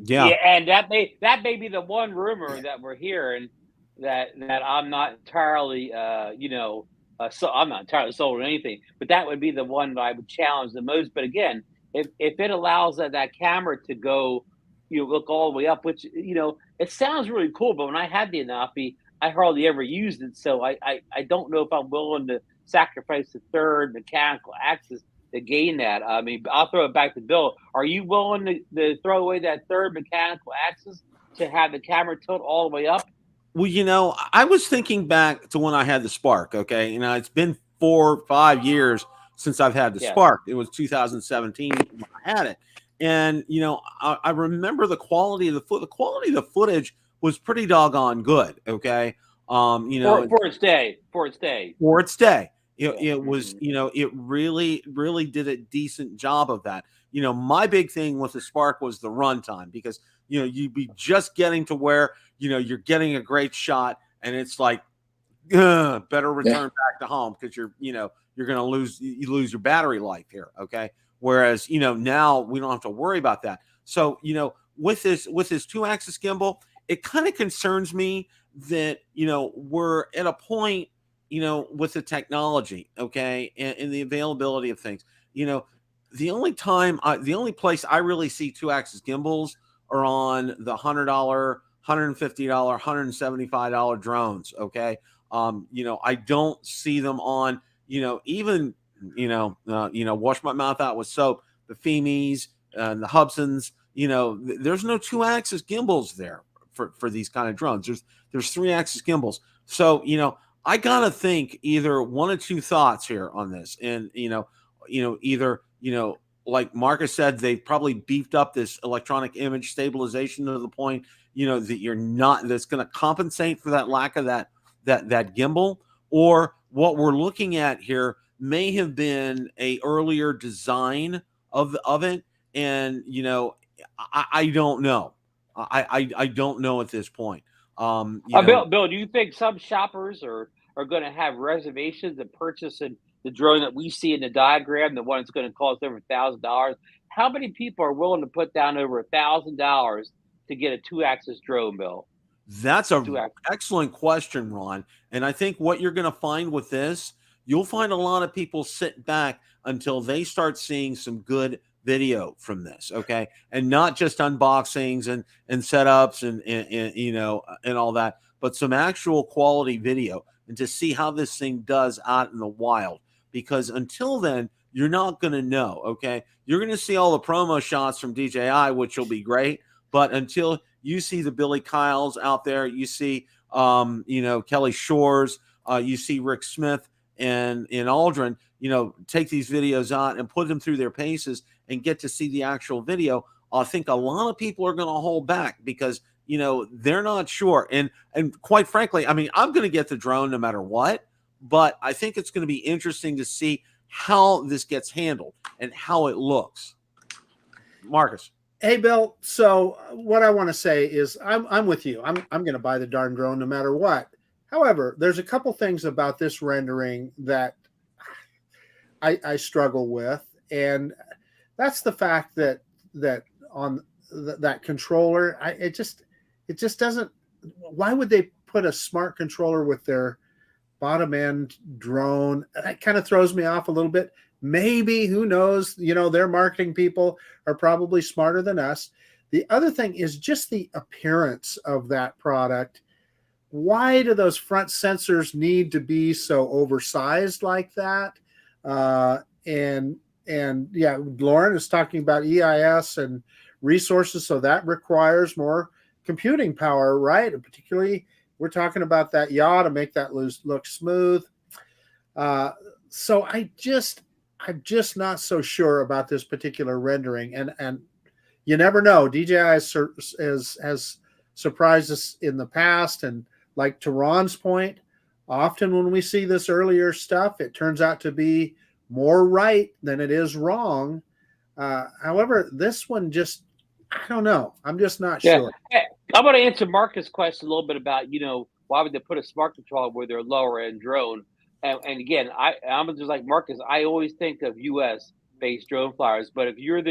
Yeah, and that may be the one rumor that we're hearing that I'm not entirely, so I'm not entirely sold on anything. But that would be the one that I would challenge the most. But again, if it allows that camera to go, look all the way up, which it sounds really cool. But when I had the Anafi, I hardly ever used it, so I don't know if I'm willing to sacrifice the third mechanical axis to gain that. I mean, I'll throw it back to Bill. Are you willing to throw away that third mechanical axis to have the camera tilt all the way up? Well, I was thinking back to when I had the Spark. Okay, it's been 4 or 5 years since I've had the Spark. It was 2017 when I had it, and I remember the quality of the footage was pretty doggone good. Okay, for its day. It was, it really did a decent job of that. My big thing with the Spark was the runtime, because, you'd be just getting to where, you're getting a great shot, and it's like, better return back to home, because you're going to lose your battery life here. Okay. Whereas, now we don't have to worry about that. So, with this 2-axis gimbal, it kind of concerns me that, we're at a point, with the technology, okay, and the availability of things, the only place I really see 2-axis gimbals are on the $100, $150, $175 drones. Okay. I don't see them on, even, wash my mouth out with soap, the Fimis and the Hubsons, there's no 2-axis gimbals there for these kind of drones. There's 3-axis gimbals. So, I gotta think either one or two thoughts here on this, and either like Marcus said, they probably beefed up this electronic image stabilization to the point that that's going to compensate for that lack of that gimbal, or what we're looking at here may have been a earlier design of it, and I don't know. I don't know at this point. Bill, do you think some shoppers are going to have reservations of purchasing the drone that we see in the diagram, the one that's going to cost over $1,000? How many people are willing to put down over $1,000 to get a 2-axis drone, Bill? That's an excellent question, Ron. And I think what you're going to find with this, you'll find a lot of people sit back until they start seeing some good video from this, okay, and not just unboxings and setups and all that, but some actual quality video, and to see how this thing does out in the wild. Because until then, you're not going to know, okay? You're going to see all the promo shots from DJI, which will be great, but until you see the Billy Kyles out there, you see you know, Kelly Shores, you see Rick Smith and in Aldrin, you know, take these videos out and put them through their paces and get to see the actual video. I think a lot of people are going to hold back because, you know, they're not sure. And quite frankly, I mean, I'm going to get the drone no matter what, but I think it's going to be interesting to see how this gets handled and how it looks. Marcus. Hey, Bill. So what I want to say is I'm with you. I'm going to buy the darn drone no matter what. However, there's a couple things about this rendering that I struggle with, and that's the fact that on that controller, it just doesn't. Why would they put a smart controller with their bottom end drone? That kind of throws me off a little bit. Maybe, who knows? You know, their marketing people are probably smarter than us. The other thing is just the appearance of that product. Why do those front sensors need to be so oversized like that? And yeah, Lauren is talking about EIS and resources, so that requires more computing power, right? And particularly, we're talking about that yaw to make that look smooth. So I'm just not so sure about this particular rendering, and you never know. DJI has surprised us in the past, and like to Ron's point, often when we see this earlier stuff, it turns out to be more right than it is wrong. However, this one just, I don't know. I'm just not sure. Hey, I'm going to answer Marcus' question a little bit about, you know, why would they put a smart controller with their lower end drone? And again, I'm just like Marcus. I always think of U.S. based drone flyers, but if you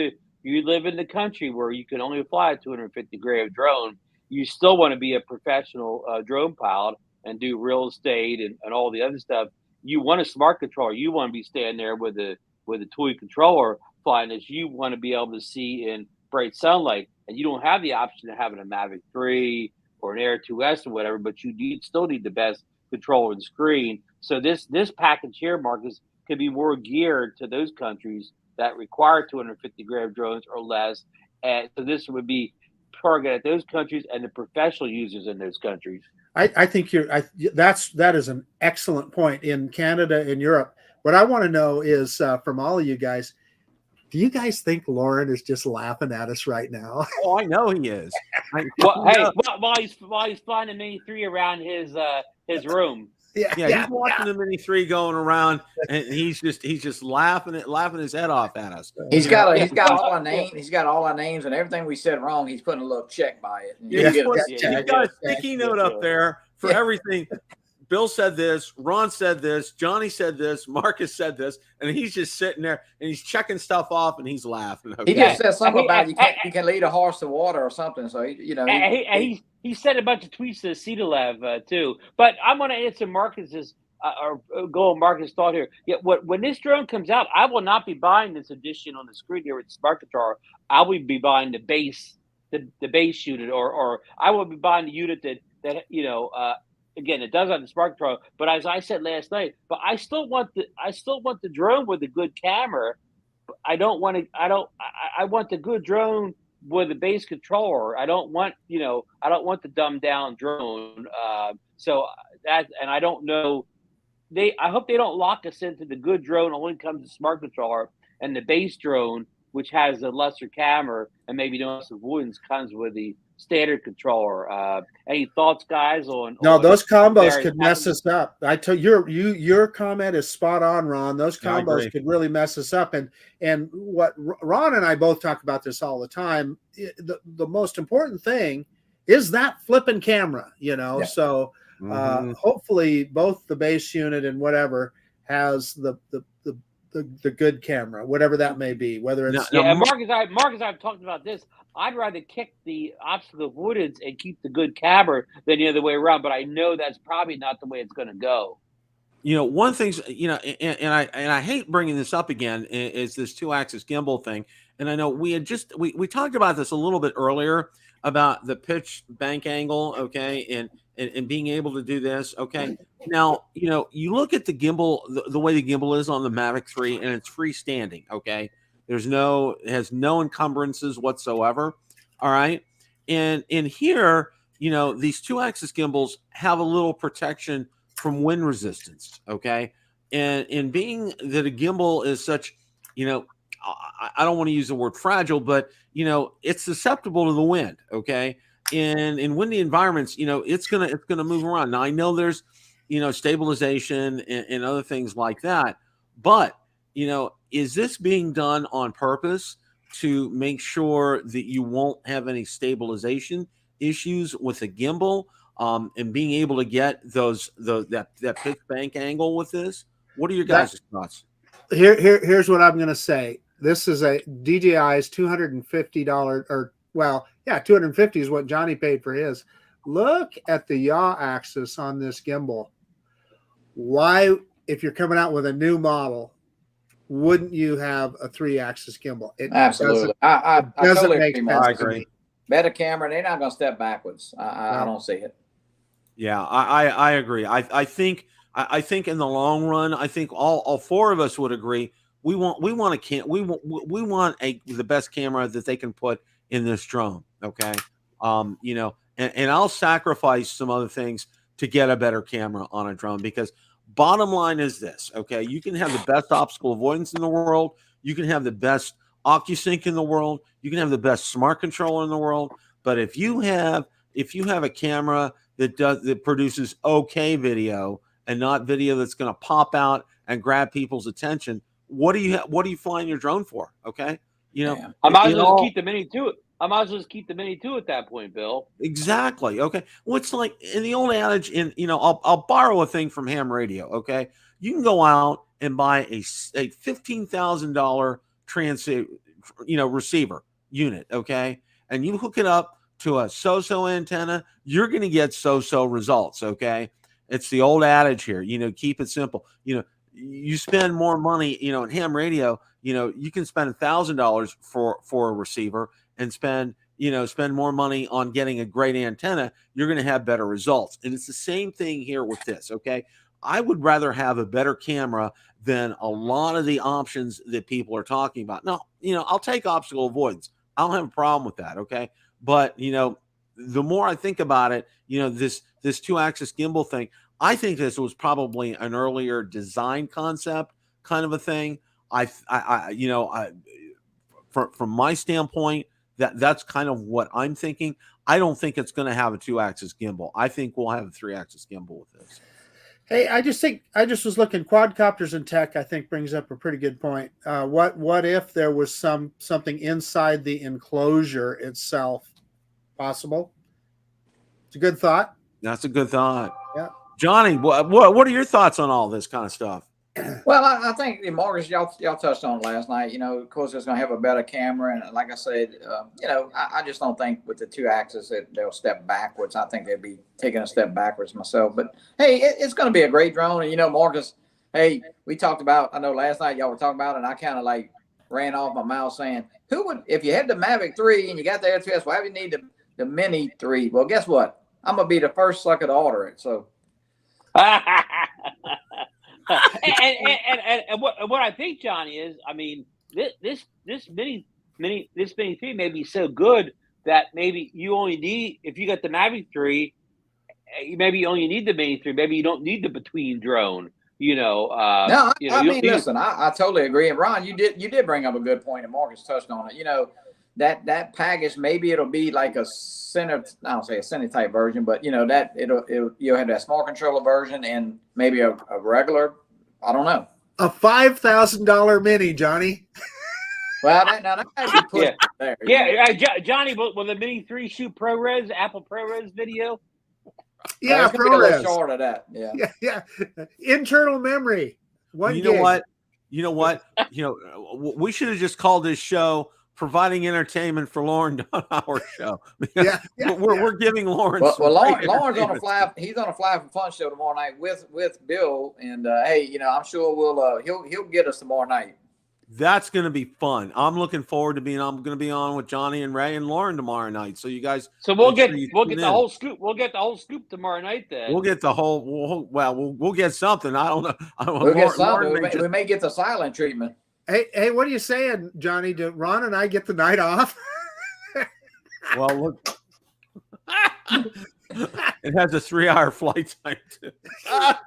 live in the country where you can only fly a 250-gram drone, you still want to be a professional drone pilot and do real estate and all the other stuff. You want a smart controller. You want to be standing there with a toy controller flying this. You want to be able to see in bright sunlight, and you don't have the option of having a Mavic 3 or an Air 2S or whatever, but you still need the best controller and screen. So this package here, Marcus, could be more geared to those countries that require 250-gram drones or less. And so this would be targeted at those countries and the professional users in those countries. I think that is an excellent point. In Canada and Europe, what I want to know is from all of you guys, do you guys think Lauren is just laughing at us right now? Oh, I know he is. While he's flying the Mini 3 around his room. Yeah, he's watching the Mini 3 going around, and he's just laughing his head off at us. He's got all our names. He's got all our names, and everything we said wrong, he's putting a little check by it. He's got a sticky note up there for everything. Bill said this, Ron said this, Johnny said this, Marcus said this, and he's just sitting there and he's checking stuff off and he's laughing. Okay? He just said something about you can lead a horse to water or something. So he sent a bunch of tweets to CEDALEV too. But I'm going to answer Marcus's or go on Marcus' thought here. Yeah, when this drone comes out, I will not be buying this edition on the screen here with the Smart Controller. I will be buying the base unit, or I will be buying the unit that you know. Again, it does have the Smart Controller, but as I said last night, but I still want the drone with a good camera. I want the good drone with a base controller. I don't want the dumbed down drone. So that, and I don't know. I hope they don't lock us into the good drone only comes to Smart Controller, and the base drone, which has a lesser camera and maybe no avoidance, comes with the standard controller. Any thoughts, guys? Those combos could mess us up. I tell your comment is spot on, Ron. Those combos could really mess us up. And what Ron and I both talk about this all the time. The most important thing is that flipping camera. So hopefully both the base unit and whatever has the good camera, whatever that may be. Whether it's Marcus, I've talked about this. I'd rather kick the obstacle avoidance and keep the good camera than the other way around. But I know that's probably not the way it's going to go. One thing, and I hate bringing this up again, is this 2-axis gimbal thing. And I know we talked about this a little bit earlier about the pitch bank angle, okay, and being able to do this, okay. Now, you look at the gimbal, the way the gimbal is on the Mavic 3, and it's freestanding, okay. It has no encumbrances whatsoever. All right. And in here, these 2-axis gimbals have a little protection from wind resistance. Okay. And being that a gimbal is such, I don't want to use the word fragile, but it's susceptible to the wind. Okay. And in windy environments, it's gonna move around. Now I know there's, stabilization and other things like that, but is this being done on purpose to make sure that you won't have any stabilization issues with a gimbal, and being able to get that pitch bank angle with this? What are your guys' thoughts? Here's what I'm going to say. This is a DJI's $250 or, well, yeah, 250 is what Johnny paid for his. Look at the yaw axis on this gimbal. Why, if you're coming out with a new model, wouldn't you have a 3-axis gimbal? It Absolutely. I totally make agree. sense. I agree. Better camera, they're not going to step backwards. I don't see it. Yeah, I agree. I think in the long run, I think all 4 of us would agree. We want the best camera that they can put in this drone. Okay. And I'll sacrifice some other things to get a better camera on a drone, because bottom line is this. Okay. You can have the best obstacle avoidance in the world. You can have the best OcuSync in the world. You can have the best smart controller in the world. But if you have a camera that produces okay video and not video that's going to pop out and grab people's attention, what do you flying your drone for? Okay. I might as well keep the Mini to it. I might as well just keep the Mini 2 at that point, Bill. Exactly. Okay. Well, it's like in the old adage, I'll borrow a thing from ham radio. Okay. You can go out and buy a $15,000 receiver unit. Okay. And you hook it up to a so-so antenna, you're going to get so-so results. Okay. It's the old adage here, keep it simple. You spend more money, in ham radio, you can spend $1,000 for a receiver and spend more money on getting a great antenna. You're going to have better results. And it's the same thing here with this. Okay. I would rather have a better camera than a lot of the options that people are talking about. Now, I'll take obstacle avoidance. I don't have a problem with that. Okay. But, the more I think about it, this 2-axis gimbal thing, I think this was probably an earlier design concept kind of a thing. From my standpoint, that's kind of what I'm thinking. I don't think it's going to have a 2-axis gimbal. I think we'll have a 3-axis gimbal with this. Hey, I just was looking, quadcopters and tech, I think brings up a pretty good point. What if there was something inside the enclosure itself possible? It's a good thought. That's a good thought. Yeah. Johnny, what are your thoughts on all this kind of stuff? Well, I think Marcus, y'all touched on it last night. Of course, it's going to have a better camera, and like I said, I just don't think with the 2-axis that they'll step backwards. I think they'd be taking a step backwards myself. But hey, it's going to be a great drone, and Marcus, hey, we talked about. I know last night y'all were talking about it, and I kind of like ran off my mouth saying, who would, if you had the Mavic 3 and you got the L2S, why would you need the Mini 3? Well, guess what? I'm gonna be the first sucker to order it. So. and what I think, Johnny, is, I mean, this Mini 3 may be so good that maybe you only need, if you got the Mavic 3, maybe you only need the Mini 3. Maybe you don't need the between drone. Listen, I totally agree. And Ron, you did bring up a good point, and Marcus touched on it. That package, maybe it'll be like a center, I don't say a center type version, but that you'll have that small controller version and maybe a regular, I don't know. A $5,000 Mini, Johnny. Well, that might be pushed there. Yeah, Johnny, will the Mini 3 shoot ProRes, Apple ProRes video? Yeah, ProRes. Short of that. Yeah. Internal memory. You know what? We should have just called this show "Providing Entertainment for Lauren" on our show. We're giving Lauren. Well, Lauren's on a fly. He's on a Fly for Fun show tomorrow night with Bill, and hey, I'm sure he'll get us tomorrow night. That's going to be fun. I'm looking forward to I'm going to be on with Johnny and Ray and Lauren tomorrow night. So you guys. So we'll get the whole scoop. We'll get the whole scoop tomorrow night. Then we'll get the whole. We'll get something. I don't know. We'll get something. We may get the silent treatment. Hey, what are you saying, Johnny? Do Ron and I get the night off? Well, look. It has a 3-hour flight time too.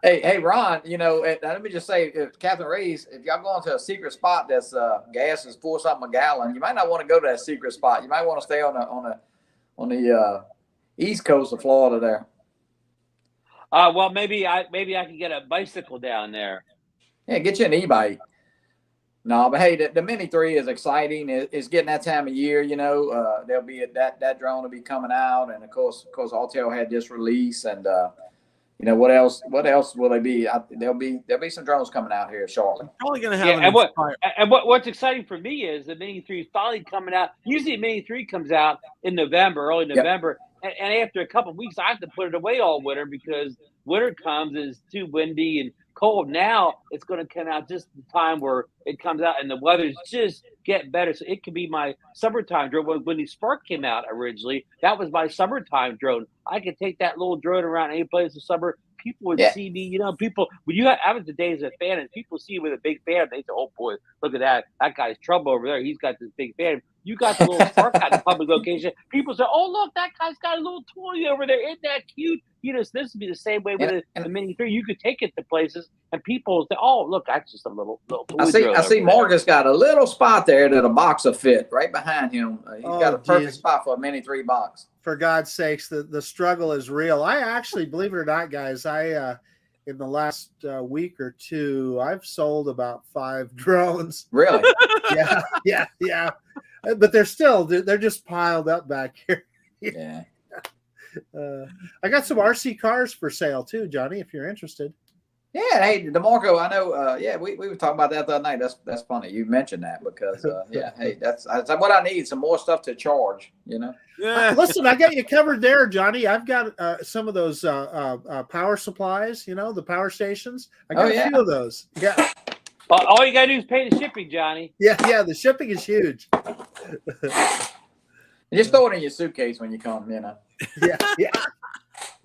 Hey, Ron. Let me just say, if Captain Ray's, if y'all going to a secret spot that's gas is 4 something a gallon, you might not want to go to that secret spot. You might want to stay on the east coast of Florida there. Well, maybe I can get a bicycle down there. Yeah, get you an e-bike. No, but hey, the Mini 3 is exciting. It's getting that time of year, there'll be that drone will be coming out, and of course Autel had this release, and what else will they be? There'll be some drones coming out here shortly. Probably going to have what's exciting for me is the Mini 3 is finally coming out. Usually Mini 3 comes out in November, early November, and after a couple of weeks I have to put it away all winter because winter comes and it's too windy and cold. Now it's going to come out just the time where it comes out and the weather's just get better. So it could be my summertime drone. When the Spark came out originally, that was my summertime drone. I could take that little drone around any place in summer. People would see me, people, when I was the days as a fan and people see you with a big fan, they say, oh boy, look at that. That guy's trouble over there. He's got this big fan. You got the little Spark out in public location. People say, oh, look, that guy's got a little toy over there. Isn't that cute? So this would be the same way with the Mini 3. You could take it to places and people say, oh, look, that's just a little toy. I see Marcus got a little spot there that a box will fit right behind him. He's got a perfect spot for a Mini 3 box. For God's sakes, the struggle is real. I actually, believe it or not, guys, in the last week or two, I've sold about 5 drones. Really? Yeah. But they're just piled up back here. Yeah. I got some RC cars for sale too, Johnny, if you're interested. Yeah, hey, DeMarco, I know. We were talking about that the other night. That's funny. You mentioned that because hey, that's what I need. Some more stuff to charge. Yeah. Listen, I got you covered there, Johnny. I've got some of those power supplies. The power stations. I got a few of those. Yeah. All you gotta do is pay the shipping, Johnny. Yeah. The shipping is huge. Just throw it in your suitcase when you come. Yeah.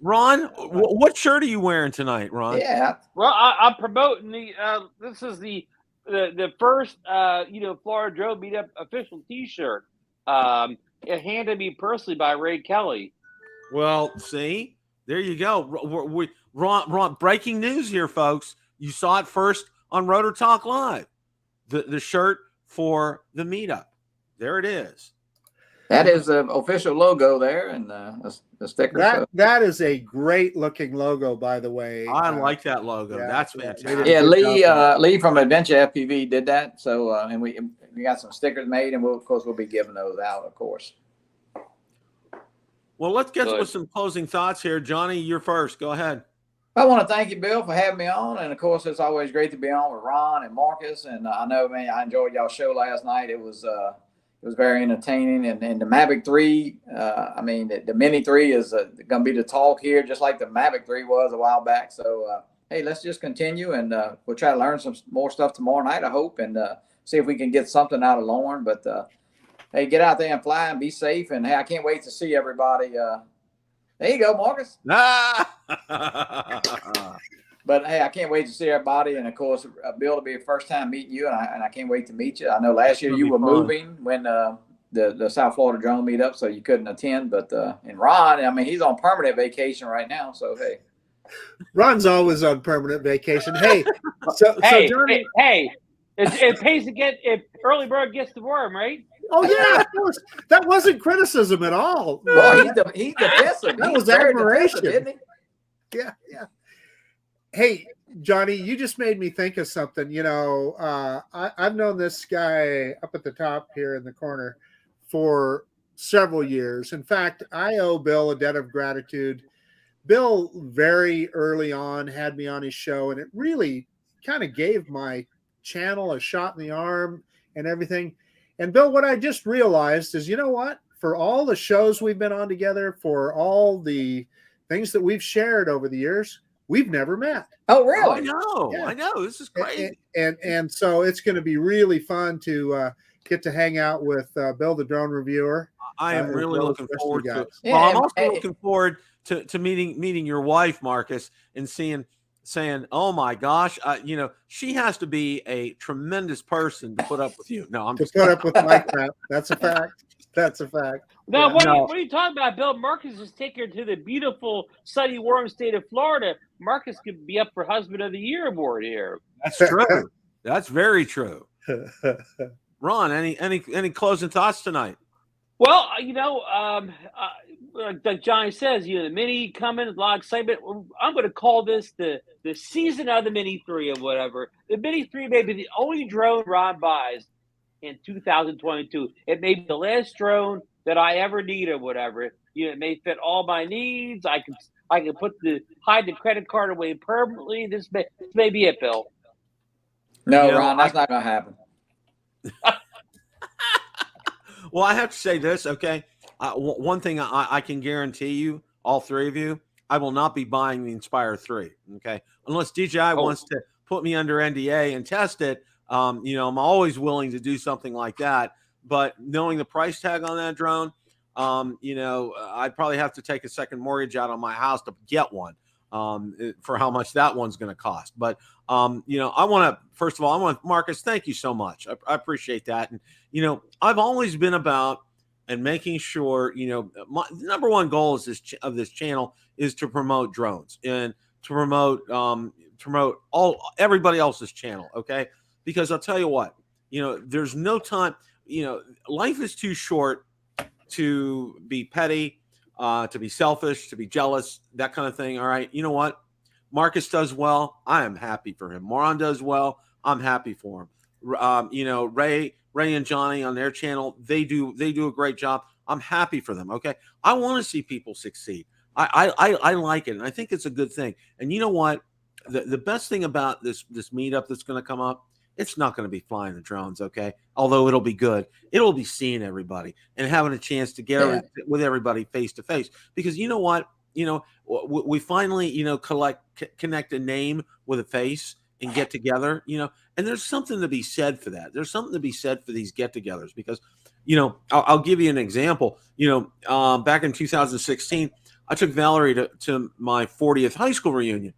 Ron, what shirt are you wearing tonight, Ron? Yeah. Well, I'm promoting this is the first Florida Drone Meetup official T-shirt. It handed me personally by Ray Kelly. Well, see, there you go. Ron, breaking news here, folks. You saw it first on Rotor Talk Live. The shirt for the meetup. There it is. That is the official logo there, and the sticker. That is a great looking logo, by the way. I like that logo. Yeah, that's fantastic. Yeah, Lee from Adventure FPV did that. So, and we got some stickers made, and of course we'll be giving those out, of course. Well, let's get with some closing thoughts here, Johnny. You're first. Go ahead. I want to thank you, Bill, for having me on, and of course it's always great to be on with Ron and Marcus. And I know, man, I enjoyed y'all's show last night. It was very entertaining, and the Mavic 3, the Mini 3 is going to be the talk here, just like the Mavic 3 was a while back. So, hey, let's just continue, and we'll try to learn some more stuff tomorrow night, I hope, and see if we can get something out of Lauren. But, hey, get out there and fly and be safe, and, hey, I can't wait to see everybody. There you go, Marcus. But, hey, I can't wait to see everybody. And, of course, Bill, it'll be the first time meeting you, and I can't wait to meet you. I know last year you were moving when the South Florida Drone Meetup, so you couldn't attend. But and Ron, he's on permanent vacation right now. So, hey. Ron's always on permanent vacation. Hey. Johnny, it pays to get – if early bird gets the worm, right? Oh, yeah, of course. That wasn't criticism at all. Well, he's defensive. That was admiration. Isn't he? Yeah. Hey, Johnny, you just made me think of something. I've known this guy up at the top here in the corner for several years. In fact, I owe Bill a debt of gratitude. Bill very early on had me on his show, and it really kind of gave my channel a shot in the arm and everything. And Bill, what I just realized is, you know what? For all the shows we've been on together, for all the things that we've shared over the years, we've never met. Oh, really? I know. This is great. And so it's going to be really fun to get to hang out with Bill, the drone reviewer. I am really looking forward to it. Well, I'm also looking forward to meeting your wife, Marcus, and saying, oh my gosh, she has to be a tremendous person to put up with you. No, I'm just put up with my crap. That's a fact. That's a fact. No, Yeah. what, No. what are you talking about? Bill Marcus is taking her to the beautiful, sunny, warm state of Florida. Marcus could be up for Husband of the Year award here. That's true. That's very true. Ron, any closing thoughts tonight? Well, like Johnny says, the Mini coming, a lot of excitement. I'm going to call this the season of the Mini 3 or whatever. The Mini 3 may be the only drone Ron buys in 2022. It may be the last drone that I ever need or whatever. It may fit all my needs. I can hide the credit card away permanently. This may be it, Bill. No, Ron, that's not going to happen. Well, I have to say this, okay? One thing I can guarantee you, all three of you, I will not be buying the Inspire 3, okay? Unless DJI wants to put me under NDA and test it, I'm always willing to do something like that. But knowing the price tag on that drone, I'd probably have to take a second mortgage out on my house to get one for how much that one's going to cost. But, first of all, Marcus, thank you so much. I appreciate that. And, I've always been about and making sure, my number one goal of this channel is to promote drones and to promote everybody else's channel. Okay. Because I'll tell you what, there's no time, life is too short to be petty, to be selfish, to be jealous, that kind of thing. All right. You know what? Marcus does well. I am happy for him. Moron does well. I'm happy for him. Ray and Johnny on their channel, they do a great job. I'm happy for them. Okay. I want to see people succeed. I like it. And I think it's a good thing. And you know what? The best thing about this meetup that's going to come up, it's not going to be flying the drones, okay? Although it'll be good. It'll be seeing everybody and having a chance to get with everybody face to face. Because you know what? We finally, connect a name with a face and get together, and there's something to be said for that. There's something to be said for these get-togethers because, I'll give you an example. Back in 2016, I took Valerie to my 40th high school reunion.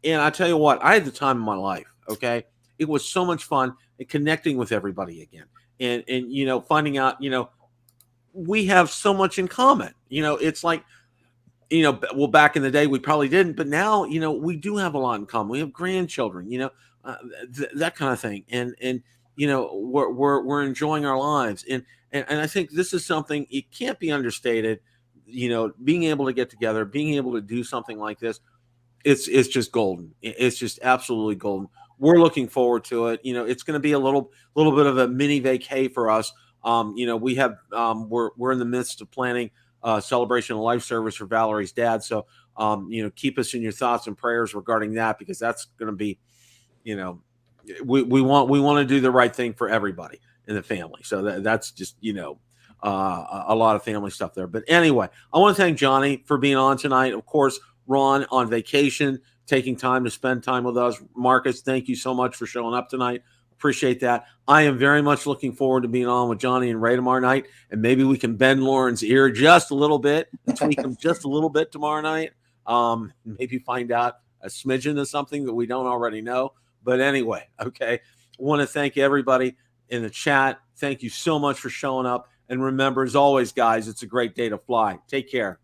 And I tell you what, I had the time of my life, okay? It was so much fun and connecting with everybody again. And finding out, we have so much in common. It's like, back in the day, we probably didn't. But now, we do have a lot in common. We have grandchildren, that kind of thing. And we're enjoying our lives. And I think this is something, it can't be understated, being able to get together, being able to do something like this. It's just golden. It's just absolutely golden. We're looking forward to it. It's going to be a little bit of a mini vacay for us. We have we're in the midst of planning a celebration of life service for Valerie's dad. So keep us in your thoughts and prayers regarding that, because that's going to be, we want to do the right thing for everybody in the family. So that's just a lot of family stuff there. But anyway, I want to thank Johnny for being on tonight. Of course, Ron on vacation, taking time to spend time with us. Marcus, thank you so much for showing up tonight. Appreciate that. I am very much looking forward to being on with Johnny and Ray tomorrow night, and maybe we can bend Lauren's ear just a little bit, tweak him just a little bit tomorrow night. Maybe find out a smidgen of something that we don't already know. But anyway, okay. I want to thank everybody in the chat. Thank you so much for showing up. And remember, as always, guys, it's a great day to fly. Take care.